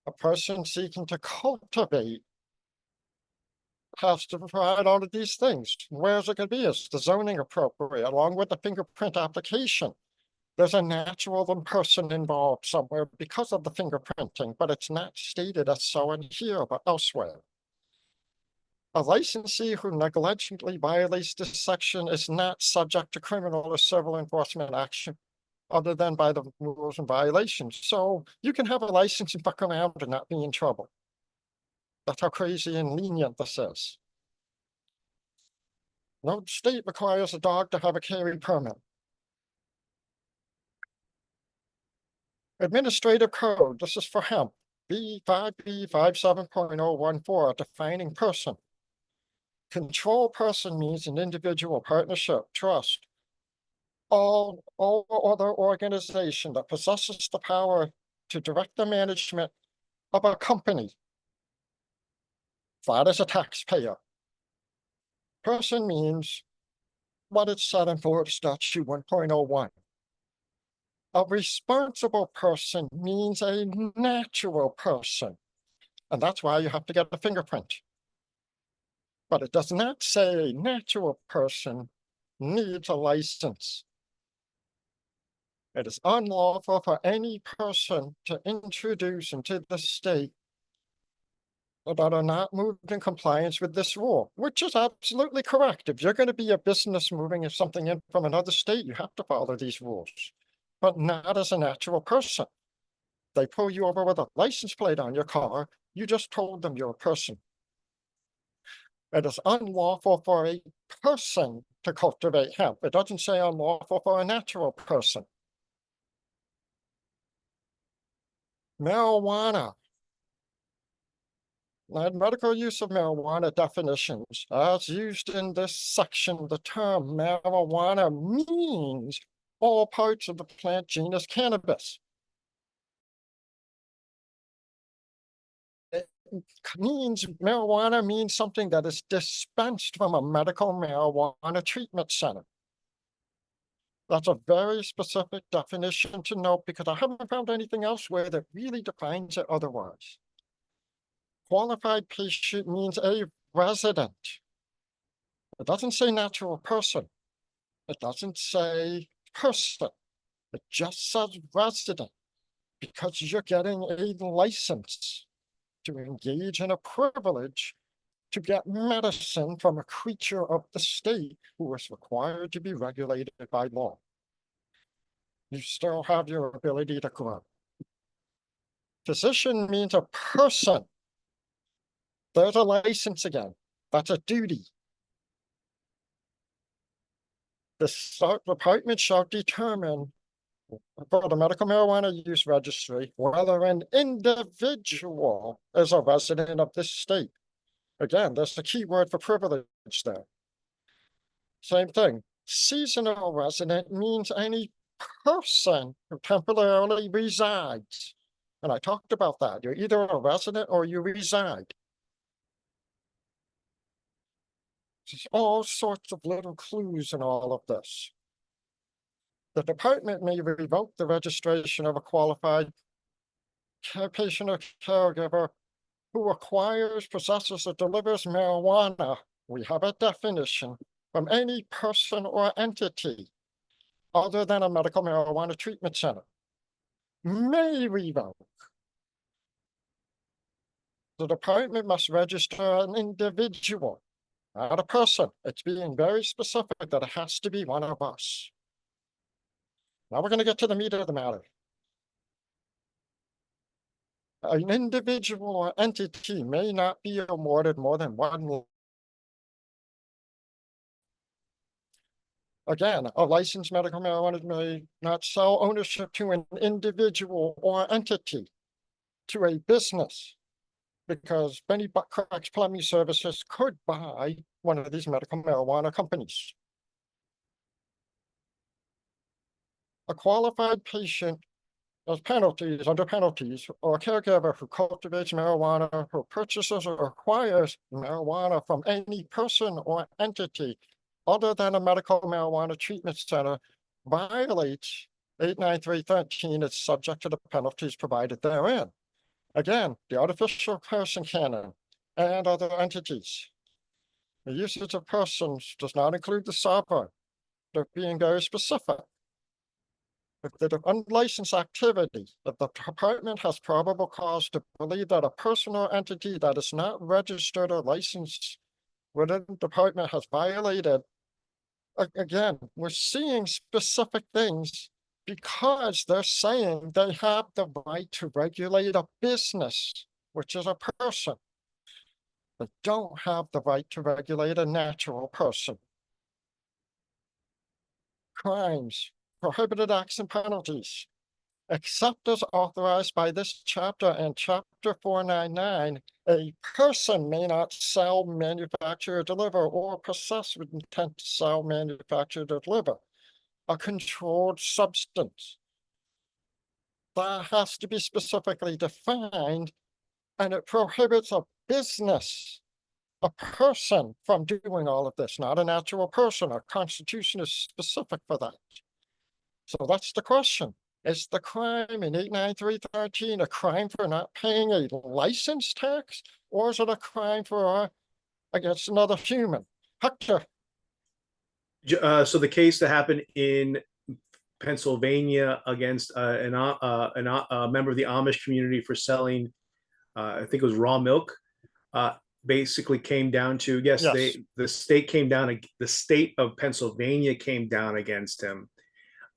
A person seeking to cultivate has to provide all of these things. Where's it going to be? Is the zoning appropriate along with the fingerprint application? There's a natural person involved somewhere because of the fingerprinting, but it's not stated as so in here, but elsewhere. A licensee who negligently violates this section is not subject to criminal or civil enforcement action other than by the rules and violations. So you can have a license and fuck around and not be in trouble. That's how crazy and lenient this is. No state requires a dog to have a carry permit. Administrative code, this is for hemp. B5B57.014, defining person. Control person means an individual, partnership, trust, all other organization that possesses the power to direct the management of a company. That is a taxpayer. Person means what it said in Florida Statute 1.01. A responsible person means a natural person, and that's why you have to get a fingerprint. But it does not say a natural person needs a license. It is unlawful for any person to introduce into the state that are not moved in compliance with this rule, which is absolutely correct. If you're going to be a business moving something in from another state, you have to follow these rules, but not as a natural person. They pull you over with a license plate on your car. You just told them you're a person. It is unlawful for a person to cultivate hemp. It doesn't say unlawful for a natural person. Marijuana. Now, medical use of marijuana definitions, as used in this section, the term marijuana means all parts of the plant genus Cannabis. Means marijuana means something that is dispensed from a medical marijuana treatment center. That's a very specific definition to note because I haven't found anything elsewhere that really defines it otherwise. Qualified patient means a resident. It doesn't say natural person. It doesn't say person. It just says resident because you're getting a license to engage in a privilege to get medicine from a creature of the state who is required to be regulated by law. You still have your ability to grow. Physician means a person. There's a license again. That's a duty. The department shall determine for the medical marijuana use registry whether an individual is a resident of this state. Again, there's a key word for privilege there. Same thing. Seasonal resident means any person who temporarily resides. And I talked about that. You're either a resident or you reside. There's all sorts of little clues in all of this. The department may revoke the registration of a qualified patient or caregiver who acquires, possesses, or delivers marijuana. We have a definition from any person or entity other than a medical marijuana treatment center. May revoke. The department must register an individual, not a person. It's being very specific that it has to be one of us. Now we're going to get to the meat of the matter. An individual or entity may not be awarded more than one. Again, a licensed medical marijuana may not sell ownership to an individual or entity, to a business, because Benny Blanchard's plumbing services could buy one of these medical marijuana companies. A qualified patient as penalties, under penalties, or a caregiver who cultivates marijuana, who purchases or acquires marijuana from any person or entity other than a medical marijuana treatment center violates 89313 is subject to the penalties provided therein. Again, the artificial person canon and other entities. The usage of persons does not include the sovereign. They're being very specific. If the unlicensed activity, if the department has probable cause to believe that a person or entity that is not registered or licensed within the department has violated, again, we're seeing specific things because they're saying they have the right to regulate a business, which is a person. They don't have the right to regulate a natural person. Crimes, prohibited acts and penalties. Except as authorized by this chapter and chapter 499, a person may not sell, manufacture, or deliver, or possess with intent to sell, manufacture, or deliver a controlled substance. That has to be specifically defined, and it prohibits a business, a person, from doing all of this, not a natural person. Our Constitution is specific for that. So that's the question. Is the crime in 89313 a crime for not paying a license tax, or is it a crime for against another human? Hector. So the case that happened in Pennsylvania against a member of the Amish community for selling, I think it was raw milk, basically came down to, yes, the state came down, the state of Pennsylvania came down against him,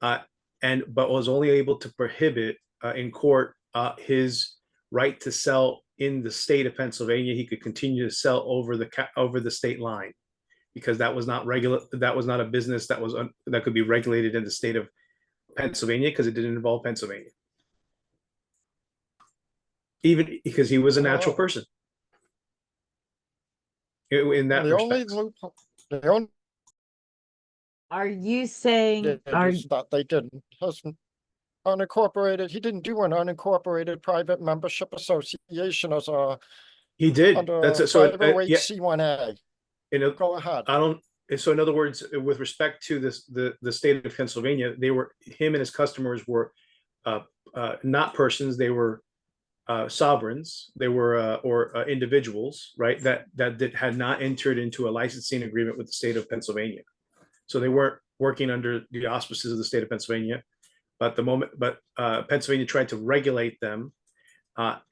but was only able to prohibit in court his right to sell in the state of Pennsylvania. He could continue to sell over the state line, because that was not regular. That was not a business that could be regulated in the state of Pennsylvania, because it didn't involve Pennsylvania, even because he was a natural person. In that respect, The only Are you saying, that they didn't. Unincorporated, he didn't do an unincorporated private membership association as a. He did. Under That's a, so 508C1A. Go ahead. I don't. So in other words, with respect to the state of Pennsylvania, him and his customers were not persons. They were sovereigns. They were individuals, right? That had not entered into a licensing agreement with the state of Pennsylvania. So they weren't working under the auspices of the state of Pennsylvania. But Pennsylvania tried to regulate them,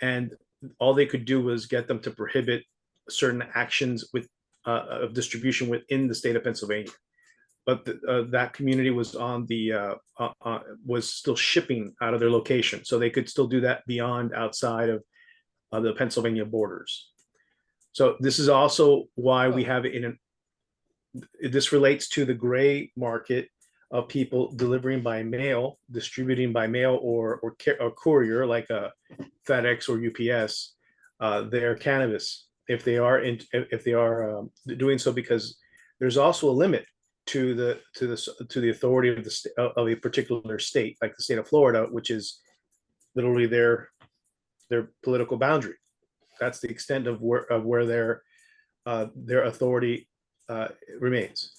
and all they could do was get them to prohibit certain actions of distribution within the state of Pennsylvania. But that community was was still shipping out of their location, so they could still do that outside of the Pennsylvania borders. So this is also why we have it this relates to the gray market of people delivering by mail, distributing by mail, or courier, like a FedEx or UPS, their cannabis if they are doing so, because there's also a limit to the authority of of a particular state, like the state of Florida, which is literally their political boundary. That's the extent of where their authority remains.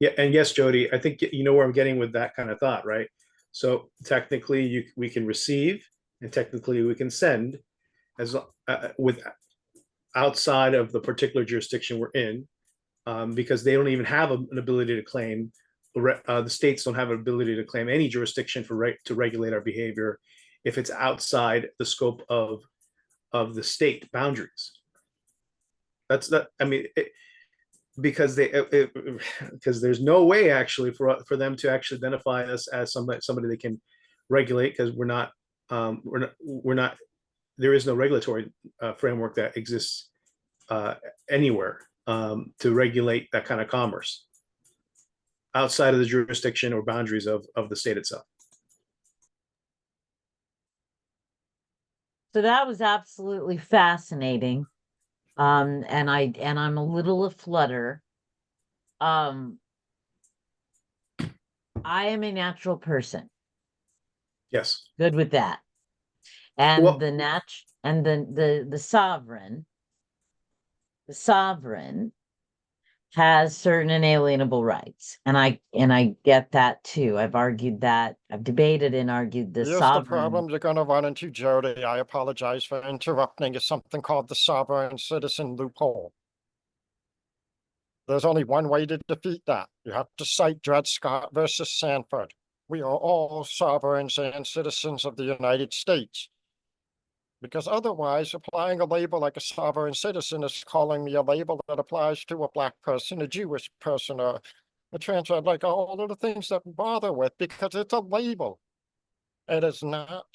Yeah, and yes, Jody, I think you know where I'm getting with that kind of thought, right? So technically, we can receive, and technically we can send, as with outside of the particular jurisdiction we're in, because they don't even have an ability to claim. The states don't have an ability to claim any jurisdiction to regulate our behavior if it's outside the scope of the state boundaries. That's that. I mean, because there's no way actually for them to actually identify us as somebody they can regulate, because we're not there is no regulatory framework that exists anywhere to regulate that kind of commerce outside of the jurisdiction or boundaries of the state itself. So that was absolutely fascinating. And I'm a little aflutter. I am a natural person. Yes. Good with that. And Well, the sovereign has certain inalienable rights. And I get that too. I've argued that. I've debated and argued the Here's the sovereign. problem you're going to run into, Jody. I apologize for interrupting. Is something called the sovereign citizen loophole. There's only one way to defeat that. You have to cite Dred Scott versus Sanford. We are all sovereigns and citizens of the United States. Because otherwise, applying a label like a sovereign citizen is calling me a label that applies to a black person, a Jewish person, or a trans, like all of the things that we bother with, because it's a label. It is not.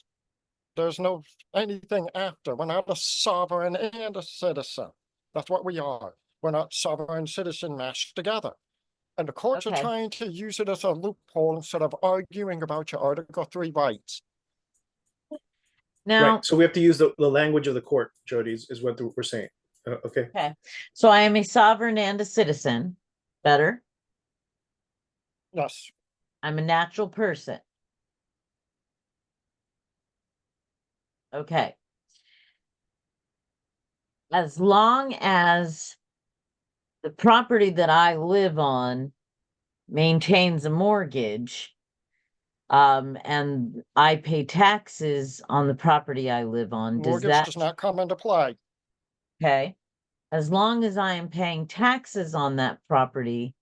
There's no anything after. We're not a sovereign and a citizen. That's what we are. We're not sovereign citizen mashed together. And the courts are Okay. trying to use it as a loophole instead of arguing about your Article 3 rights. Now, right. So we have to use the language of the court, Jody, is what we're saying. Okay. okay. So I am a sovereign and a citizen. Better. Yes. I'm a natural person. Okay. As long as the property that I live on maintains a mortgage, and I pay taxes on the property I live on, Mortgage does not come into play. okay? As long as I am paying taxes on that property,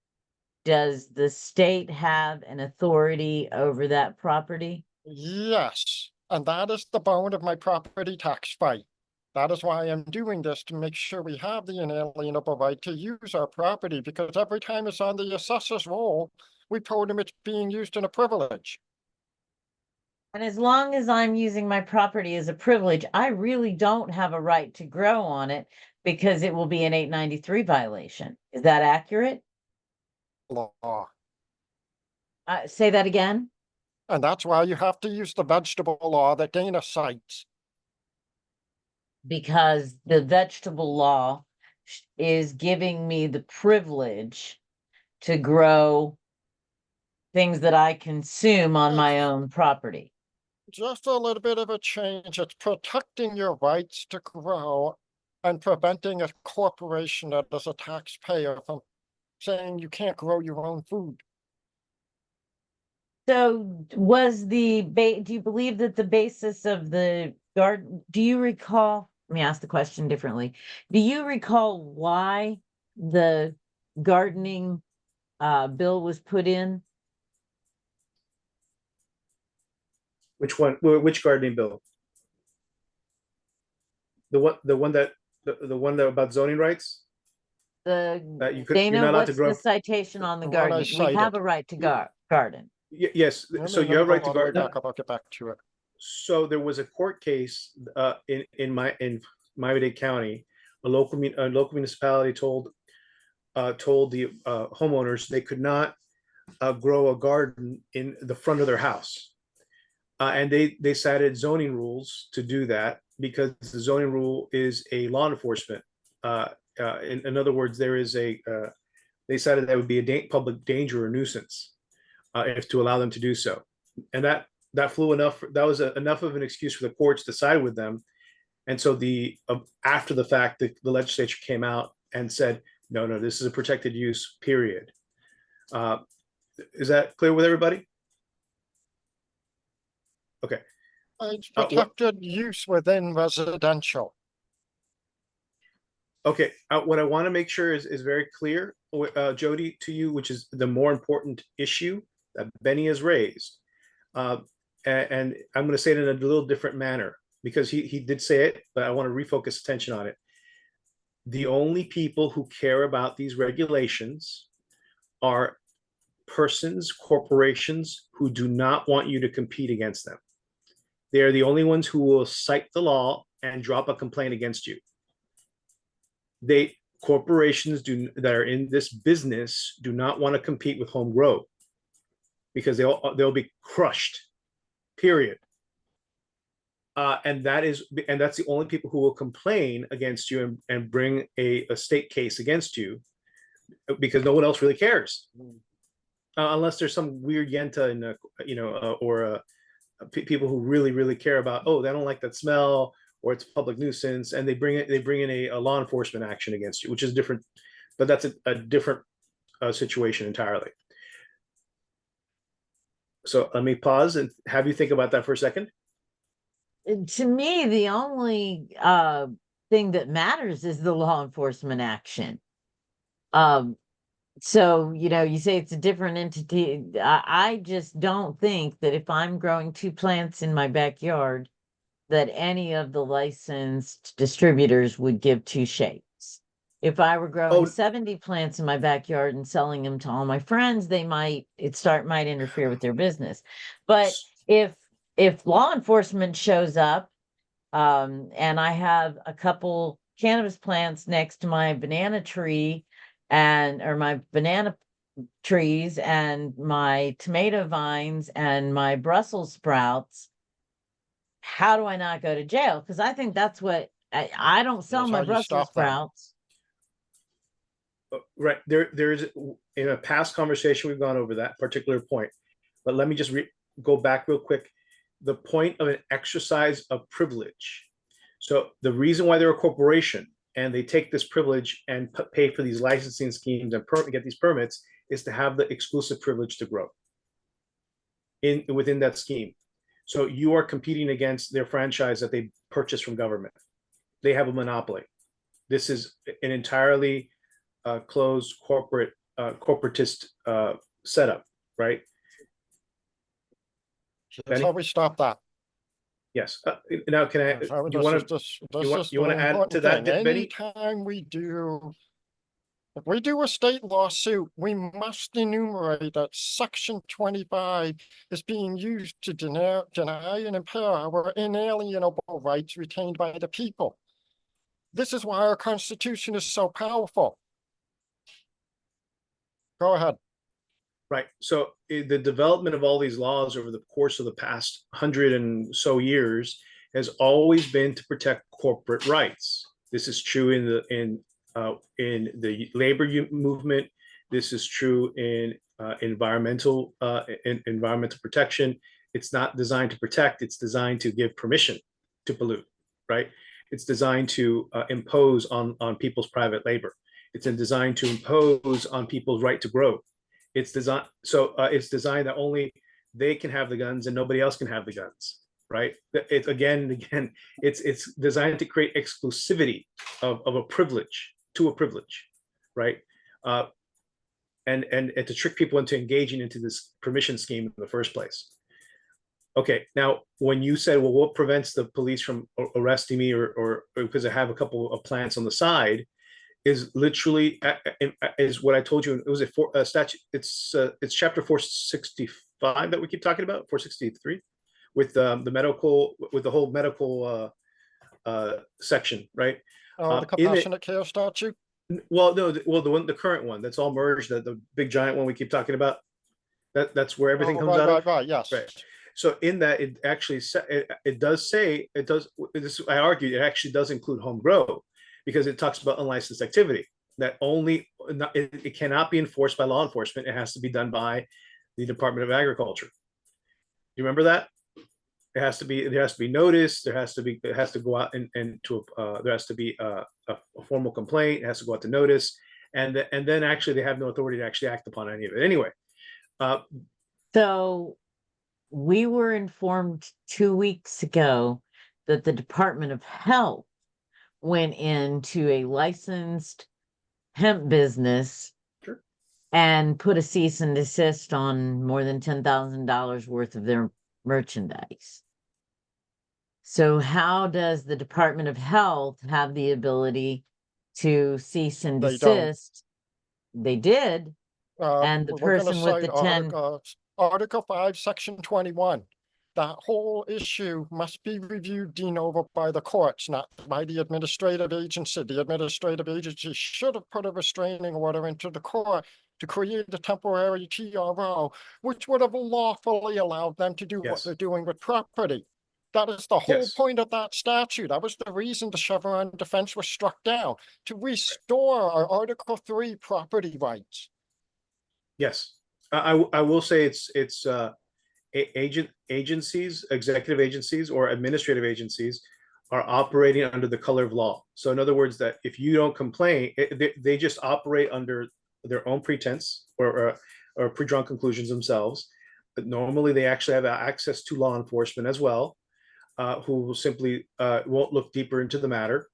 does the state have an authority over that property? Yes. And that is the bone of my property tax fight. That is why I'm doing this, to make sure we have the inalienable right to use our property, because every time it's on the assessor's roll, we told him it's being used in a privilege. And as long as I'm using my property as a privilege, I really don't have a right to grow on it because it will be an 893 violation. Is that accurate? Law. Say that again. And that's why you have to use the vegetable law that Dana cites. Because the vegetable law is giving me the privilege to grow things that I consume on my own property. Just a little bit of a change. It's protecting your rights to grow and preventing a corporation that is a taxpayer from saying you can't grow your own food. So do you believe that the basis of the garden, do you recall, let me ask the question differently. Do you recall why the gardening bill was put in? Which one? Which gardening bill? The one that about zoning rights? That you're Dana, not allowed what's to grow. the citation on the The one I gardening? We have cited. a right to garden. Yes. Let So me you have a go right to all the way garden. back up. I'll get back to it. So there was a court case in Miami-Dade County. A local municipality told the homeowners they could not grow a garden in the front of their house, and they cited zoning rules to do that. because the zoning rule is a law enforcement. In other words, there is they decided that would be a public danger or nuisance if to allow them to do so, and that flew enough. That was enough of an excuse for the courts to side with them, and so after the fact, the legislature came out and said, no, this is a protected use. Period. Is that clear with everybody? Okay. It's protected use within residential. Okay, what I want to make sure is very clear, Jody, to you, which is the more important issue that Benny has raised. And I'm going to say it in a little different manner because he did say it, but I want to refocus attention on it. The only people who care about these regulations are persons, corporations who do not want you to compete against them. They are the only ones who will cite the law and drop a complaint against you. Corporations that are in this business do not want to compete with home grow because they'll be crushed. Period. And that's the only people who will complain against you and bring a state case against you because no one else really cares, unless there's some weird yenta or people who really care about, oh, they don't like that smell, or it's a public nuisance, and they bring in a law enforcement action against you, which is different, but that's a different situation entirely. So let me pause and have you think about that for a second. To me, the only thing that matters is the law enforcement action. So, you say it's a different entity. I just don't think that if I'm growing 2 plants in my backyard, that any of the licensed distributors would give 2 shakes. If I were growing 70 plants in my backyard and selling them to all my friends, might interfere with their business. But if law enforcement shows up, and I have a couple cannabis plants next to my banana tree or my banana trees and my tomato vines and my Brussels sprouts, how do I not go to jail? Because I think that's what I don't sell my Brussels sprouts. Right. There's in a past conversation, we've gone over that particular point, but let me just go back real quick. The point of an exercise of privilege. So the reason why they're a corporation and they take this privilege and pay for these licensing schemes and get these permits is to have the exclusive privilege to grow within that scheme. So you are competing against their franchise that they purchase from government. They have a monopoly. This is an entirely closed corporatist setup, right? That's how we stop that. Yes. Now, can I? You want to add to that, Benny? If we do a state lawsuit, we must enumerate that Section 25 is being used to deny and impair our inalienable rights retained by the people. This is why our Constitution is so powerful. Go ahead. Right. So the development of all these laws over the course of the past 100 and so years has always been to protect corporate rights. This is true in the labor movement. This is true in environmental protection. It's not designed to protect. It's designed to give permission to pollute. Right. It's designed to impose on people's private labor. It's designed to impose on people's right to grow. It's designed that only they can have the guns and nobody else can have the guns, right? It's designed to create exclusivity of a privilege to a privilege, right? And to trick people into engaging into this permission scheme in the first place. Okay, now when you said, well, what prevents the police from arresting me or because I have a couple of plants on the side, is literally is what I told you. It was a statute. It's chapter 465 that we keep talking about, 463, with the whole medical section, right? Oh, the compassionate care statute. Well, no, the current one that's all merged. The big giant one we keep talking about. That's where everything comes out of. Right. Yes. Right. So in that, it actually it does say it does. This I argue it actually does include home grow, because it talks about unlicensed activity that only it cannot be enforced by law enforcement. It has to be done by the Department of Agriculture. You remember that? There has to be notice. It has to go out and to there has to be a formal complaint. It has to go out to notice, and then actually they have no authority to actually act upon any of it. Anyway, So we were informed 2 weeks ago that the Department of Health went into a licensed hemp business Sure. and put a cease and desist on more than $10,000 worth of their merchandise. So how does the Department of Health have the ability to cease and They don't. desist? They did. And the We're going to person with cite the 10, Article 5, Section 21. That whole issue must be reviewed de novo by the courts, not by the administrative agency. The administrative agency should have put a restraining order into the court to create a temporary TRO, which would have lawfully allowed them to do what Yes. they're doing with property. That is the whole Yes. point of that statute. That was the reason the Chevron defense was struck down, to restore our Article 3 property rights. Yes, I will say it's agencies, executive agencies or administrative agencies are operating under the color of law. So in other words, that if you don't complain, they just operate under their own pretense or pre-drawn conclusions themselves. But normally they actually have access to law enforcement as well, who will simply won't look deeper into the matter.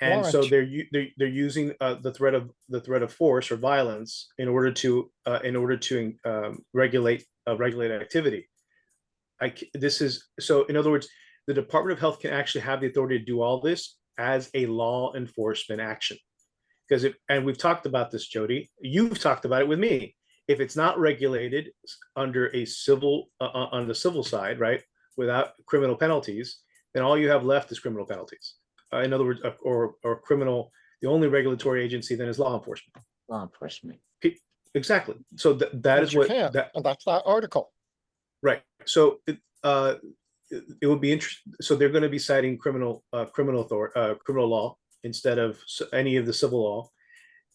And so they're using the threat of force or violence in order to regulate activity. So in other words, the Department of Health can actually have the authority to do all this as a law enforcement action. Because and we've talked about this, Jody. You've talked about it with me. If it's not regulated under a civil on the civil side, right, without criminal penalties, then all you have left is criminal penalties. In other words, or criminal. The only regulatory agency then is law enforcement. law enforcement. Exactly. So that is what and that's that article. Right. So it would be interesting. So they're going to be citing criminal law instead of any of the civil law,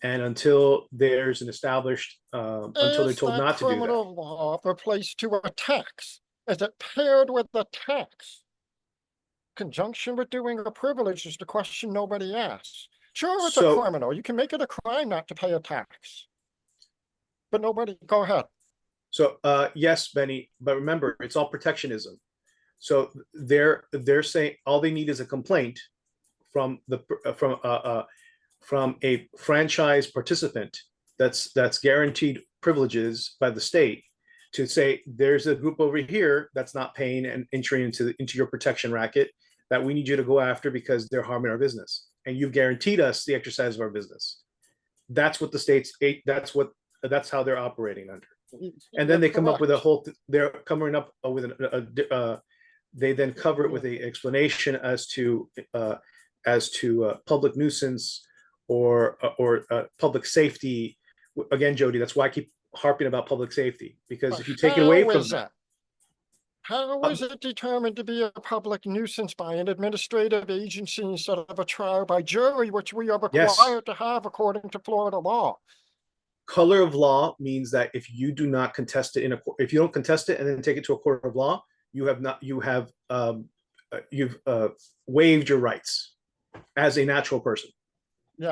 and until there's an established, until they're told not to do that. Criminal law replaced to a tax? Is it paired with the tax? Conjunction with doing a privilege is the question nobody asks. Sure, it's a criminal. You can make it a crime not to pay a tax. But nobody, go ahead. So yes, Benny, but remember, it's all protectionism. So they're saying all they need is a complaint from a franchise participant that's guaranteed privileges by the state to say there's a group over here that's not paying and entering into your protection racket that we need you to go after because they're harming our business, and you've guaranteed us the exercise of our business. That's what the states. That's how they're operating under. And then they come up with a whole. They're coming up with they then cover it with an explanation as to public nuisance or public safety. Again, Jody, that's why I keep harping about public safety, because if you take it away from that. How is it determined to be a public nuisance by an administrative agency instead of a trial by jury, which we are required to have according to Florida law? Color of law means that if you do not contest it if you don't contest it and then take it to a court of law, you've waived your rights as a natural person,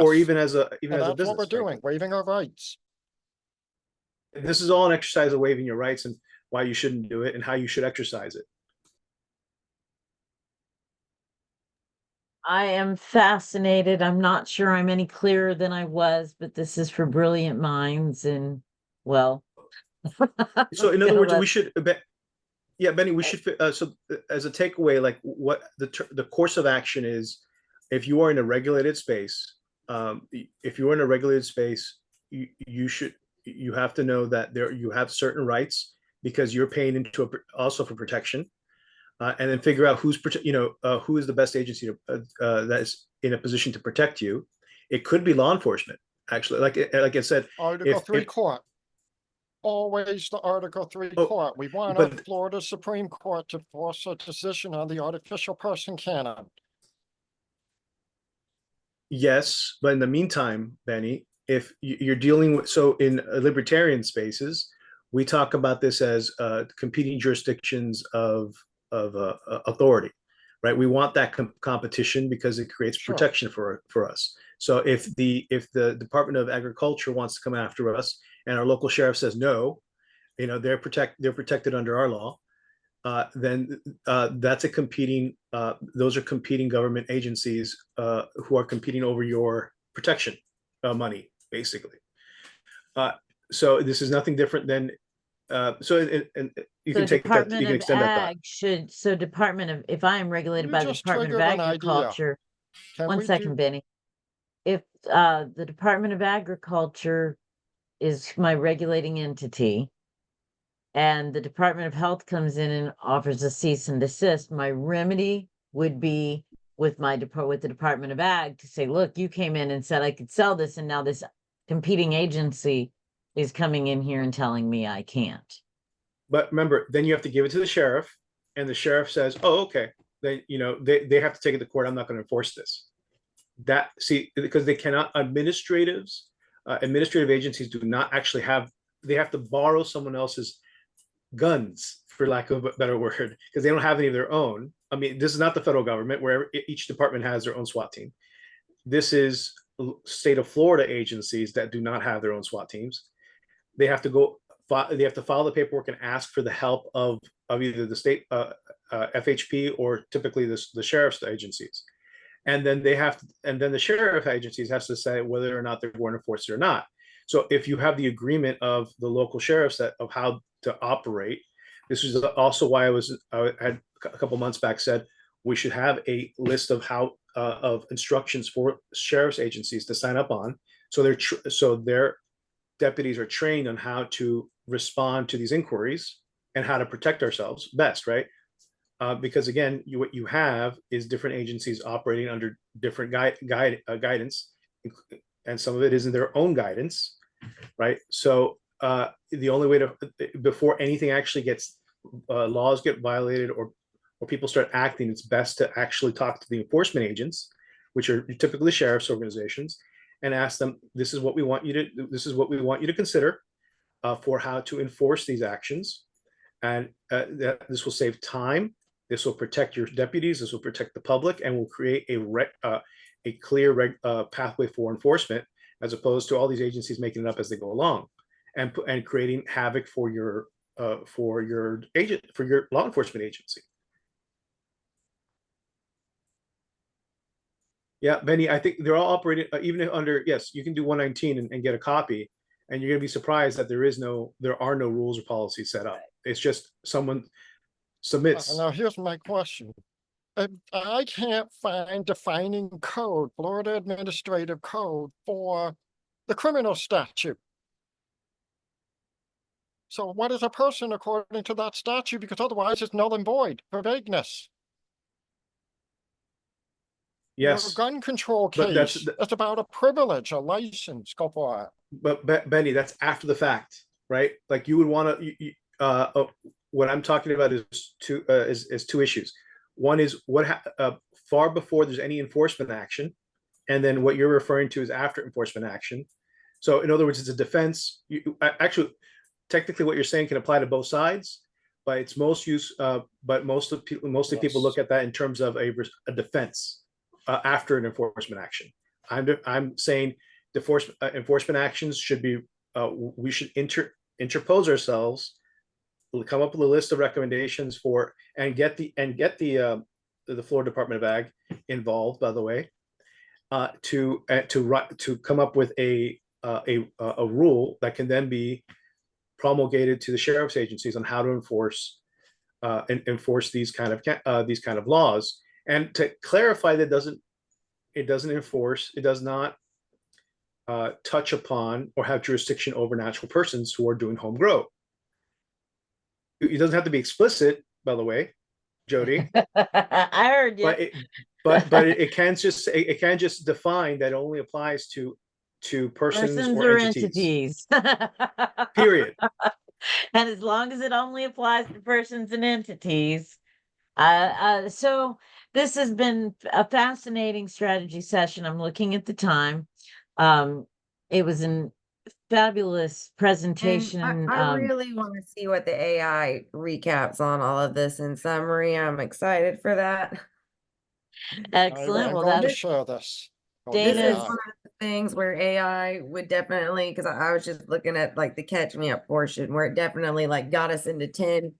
or even as a business. That's what we're doing, waiving our rights. This is all an exercise of waiving your rights and why you shouldn't do it and how you should exercise it. I am fascinated. I'm not sure I'm any clearer than I was, but this is for brilliant minds, and well. So in other words, we should, yeah, Benny, we should, so as a takeaway, like what the course of action is, if you are in a regulated space, you have to know that you have certain rights because you're paying into also for protection, and then figure out who is the best agency that is in a position to protect you. It could be law enforcement, actually. Like I said, Article 3 court. always the Article 3 Oh, court. We want a but Florida Supreme Court to force a decision on the artificial person canon. yes, but in the meantime, Benny, if you're dealing with, so in libertarian spaces, we talk about this as competing jurisdictions of authority, right? We want that competition because it creates Sure. protection for us. So if the Department of Agriculture wants to come after us and our local sheriff says no, they're protected under our law, then that's a competing. Those are competing government agencies who are competing over your protection money, basically. So this is nothing different than. And you can take that. You can extend that thought. If I am regulated You by the just Department of triggered an idea. Agriculture, Can one we second, do- Benny. If the Department of Agriculture is my regulating entity, and the Department of Health comes in and offers a cease and desist, my remedy would be with the Department of Ag to say, look, you came in and said I could sell this, and now this competing agency is coming in here and telling me I can't. But remember, then you have to give it to the sheriff, and the sheriff says, "Oh, okay." Then they have to take it to court. I'm not going to enforce this. Because they cannot administrative agencies do not actually have. They have to borrow someone else's guns, for lack of a better word, because they don't have any of their own. I mean, this is not the federal government where each department has their own SWAT team. This is state of Florida agencies that do not have their own SWAT teams. They have to file the paperwork and ask for the help of either the state FHP or typically the sheriff's agencies. And then the sheriff agencies has to say whether or not they're going to enforce it or not. So if you have the agreement of the local sheriffs of how to operate, this is also why I had a couple months back said we should have a list of of instructions for sheriff's agencies to sign up on, so their deputies are trained on how to respond to these inquiries and how to protect ourselves best, right? Because again, what you have is different agencies operating under different guidance, and some of it isn't their own guidance, right? So the only way to, before anything actually gets, laws get violated or people start acting, it's best to actually talk to the enforcement agents, which are typically sheriff's organizations, and ask them, this is what we want you to consider for how to enforce these actions. And this will save time. This will protect your deputies. This will protect the public, and will create a clear pathway for enforcement, as opposed to all these agencies making it up as they go along, and creating havoc for your law enforcement agency. Yeah, Benny, I think they're all operating even under, yes, you can do 119 and get a copy, and you're going to be surprised that there are no rules or policies set up. It's just someone submits. Now, here's my question. I can't find defining code, Florida Administrative Code, for the criminal statute. So what is a person according to that statute? Because otherwise it's null and void for vagueness. Yes. Your gun control But case, that's about a privilege, a license, go for it. But Benny, that's after the fact, right? Like you would want to. What I'm talking about is two issues. One is far before there's any enforcement action, and then what you're referring to is after enforcement action. So in other words, it's a defense. Actually, technically, what you're saying can apply to both sides, but it's mostly people look at that in terms of a defense after an enforcement action. I'm saying enforcement actions should be, we should interpose ourselves, come up with a list of recommendations for, and get the Florida Department of Ag involved, by the way, to come up with a rule that can then be promulgated to the sheriff's agencies on how to enforce these kind of laws. And to clarify, that it does not touch upon or have jurisdiction over natural persons who are doing home grow. It doesn't have to be explicit, by the way, Jody. I heard you. But it can just define that it only applies to to persons Persons or or entities. entities. Period. And as long as it only applies to persons and entities. So this has been a fascinating strategy session. I'm looking at the time. It was an fabulous And presentation. I really want to see what the AI recaps on all of this in summary. I'm excited for that. Excellent. I'm Well, going to that's share this. on This the is Dana's. AI. one of the things where AI would definitely, because I was just looking at like the catch me up portion where it definitely like got us into 10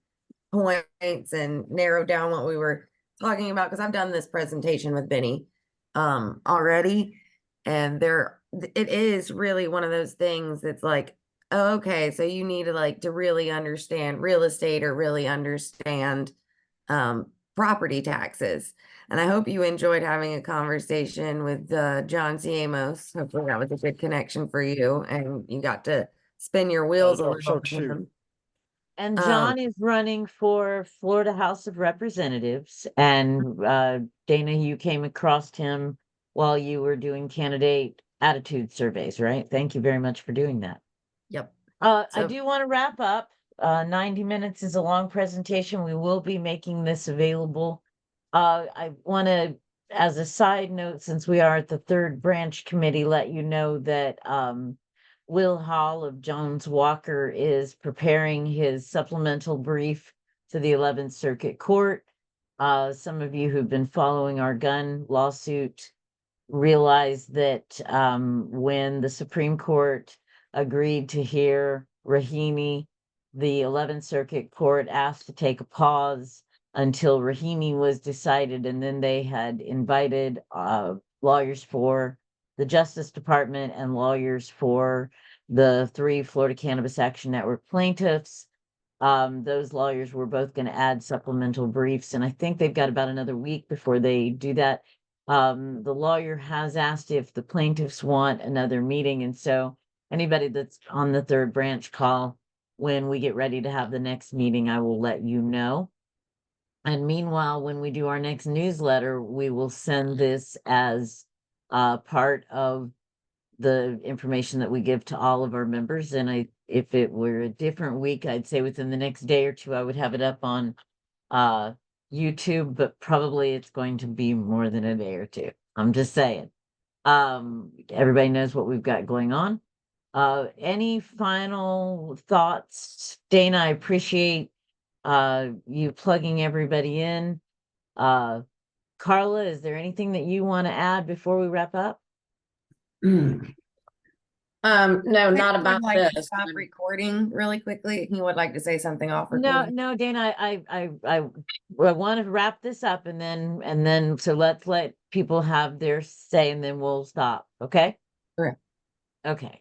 points and narrowed down what we were talking about. Because I've done this presentation with Benny already, and it is really one of those things that's like, oh, okay, so you need to like to really understand real estate or really understand property taxes. And I hope you enjoyed having a conversation with John C. Amos. Hopefully that was a good connection for you and you got to spin your wheels a hope little so with too. him. And John is running for Florida House of Representatives. And Dana, you came across him while you were doing candidate attitude surveys, right? Thank you very much for doing that. Yep. I So- do want to wrap up. 90 minutes is a long presentation. We will be making this available. I want to, as a side note, since we are at the third branch committee, let you know that Will Hall of Jones Walker is preparing his supplemental brief to the 11th Circuit Court. Some of you who've been following our gun lawsuit realize that when the Supreme Court agreed to hear Rahimi, the 11th Circuit Court asked to take a pause until Rahimi was decided, and then they had invited lawyers for the Justice Department and lawyers for the 3 Florida Cannabis Action Network plaintiffs. Those lawyers were both going to add supplemental briefs, and I think they've got about another week before they do that. The lawyer has asked if the plaintiffs want another meeting, and so anybody that's on the third branch call, when we get ready to have the next meeting, I will let you know. And meanwhile, when we do our next newsletter, we will send this as part of the information that we give to all of our members. And if it were a different week, I'd say within the next day or two, I would have it up on YouTube, but probably it's going to be more than a day or two. I'm just saying. Everybody knows what we've got going on. Any final thoughts? Dana, I appreciate you plugging everybody in. Carla, is there anything that you want to add before we wrap up? I No, not would about like to this. stop recording really quickly. He would like to say something off recording. No, Dana, I want to wrap this up and then so let's let people have their say and then we'll stop. Okay? Sure. Okay.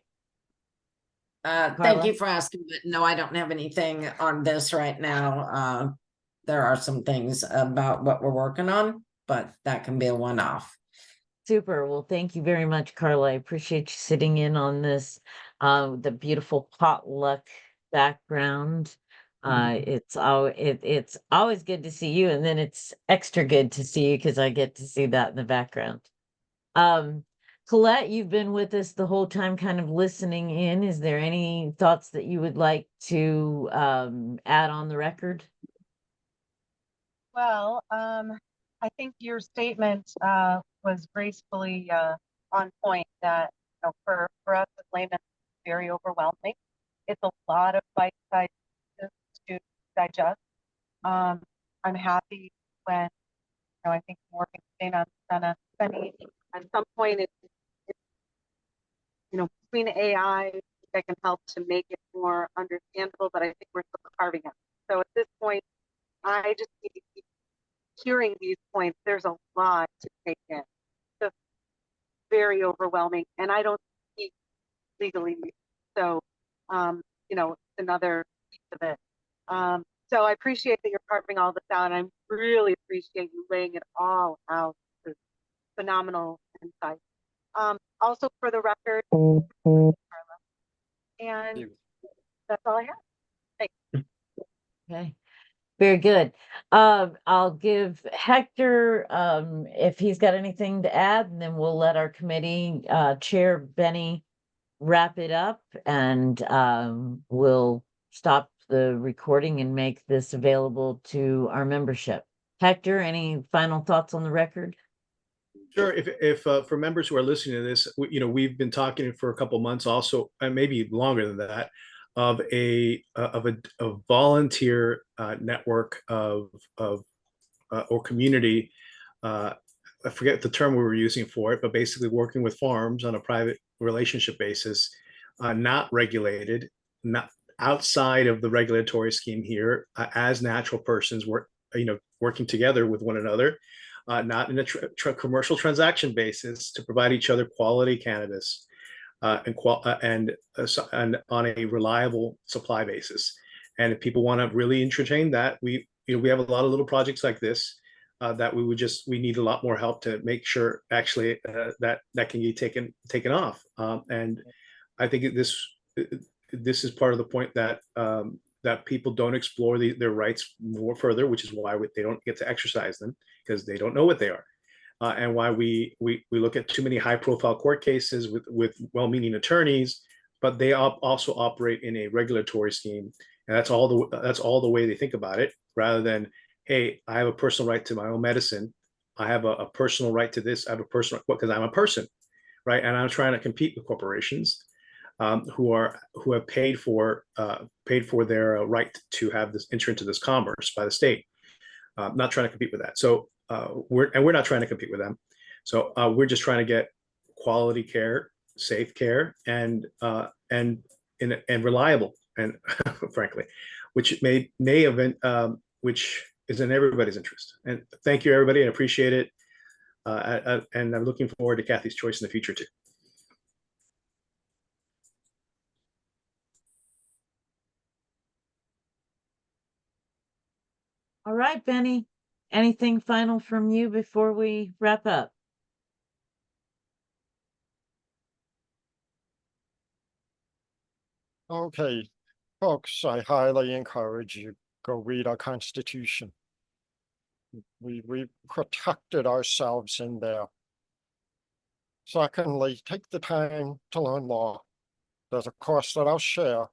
Thank Carla? you for asking, but no, I don't have anything on this right now. There are some things about what we're working on, but that can be a one-off. Super. Well, thank you very much, Carla. I appreciate you sitting in on this. The beautiful potluck background. It's always good to see you, and then it's extra good to see you because I get to see that in the background. Colette, you've been with us the whole time, kind of listening in. Is there any thoughts that you would like to add on the record? Well, I think your statement was gracefully on point that for us as laymen, it's very overwhelming. It's a lot of bite-sized pieces to digest. I'm happy when I think Morgan Dana done study at some point it's between AI that can help to make it more understandable, but I think we're still carving it. So at this point, I just need to keep hearing these points. There's a lot to take in. Just very overwhelming, and I don't speak legally, so it's another piece of it. So I appreciate that you're carving all this out. And I really appreciate you laying it all out. It's phenomenal insight. Also, for the record, and that's all I have. Okay. Very good. I'll give Hector, if he's got anything to add, and then we'll let our committee chair, Benny, wrap it up and we'll stop the recording and make this available to our membership. Hector, any final thoughts on the record? Sure. If for members who are listening to this, we've been talking for a couple months also, and maybe longer than that, of a volunteer network or community. I forget the term we were using for it, but basically working with farms on a private relationship basis, not regulated, not outside of the regulatory scheme here, as natural persons working together with one another, not in a commercial transaction basis, to provide each other quality cannabis and on a reliable supply basis. And if people want to really entertain that, we have a lot of little projects like this that we need a lot more help to make sure actually that can be taken off. And I think this is part of the point that that people don't explore their rights more further, which is why they don't get to exercise them, because they don't know what they are. And why we look at too many high-profile court cases with well-meaning attorneys, but they also operate in a regulatory scheme, and that's all the way they think about it, rather than, hey, I have a personal right to my own medicine, I have a personal right to this, I have a personal, because I'm a person, right? And I'm trying to compete with corporations who have paid for their right to have this enter into this commerce by the state. Not trying to compete with that. So we're not trying to compete with them. So we're just trying to get quality care, safe care, and reliable, and frankly, which which is in everybody's interest. And thank you, everybody. I appreciate it. And I'm looking forward to Kathy's choice in the future too. All right, Benny, anything final from you before we wrap up? Okay, folks, I highly encourage you, go read our Constitution. We protected ourselves in there. Secondly, take the time to learn law. There's a course that I'll share.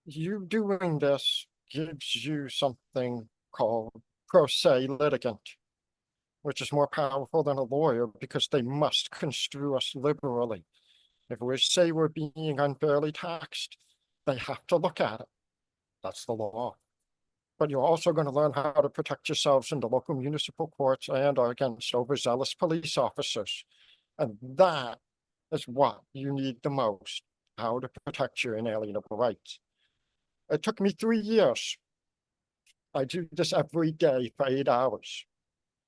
You doing this gives you something called pro se litigant, which is more powerful than a lawyer because they must construe us liberally. If we say we're being unfairly taxed, they have to look at it. That's the law. But you're also going to learn how to protect yourselves in the local municipal courts and against overzealous police officers. And that is what you need the most, how to protect your inalienable rights. It took me 3 years. I do this every day for 8 hours.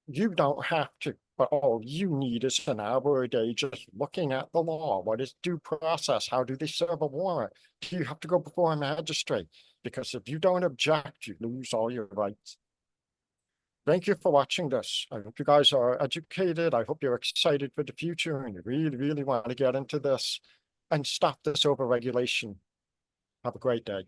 You don't have to, but all you need is an hour a day just looking at the law. What is due process? How do they serve a warrant? Do you have to go before a magistrate? Because if you don't object, you lose all your rights. Thank you for watching this. I hope you guys are educated. I hope you're excited for the future and you really, really want to get into this and stop this overregulation. Have a great day.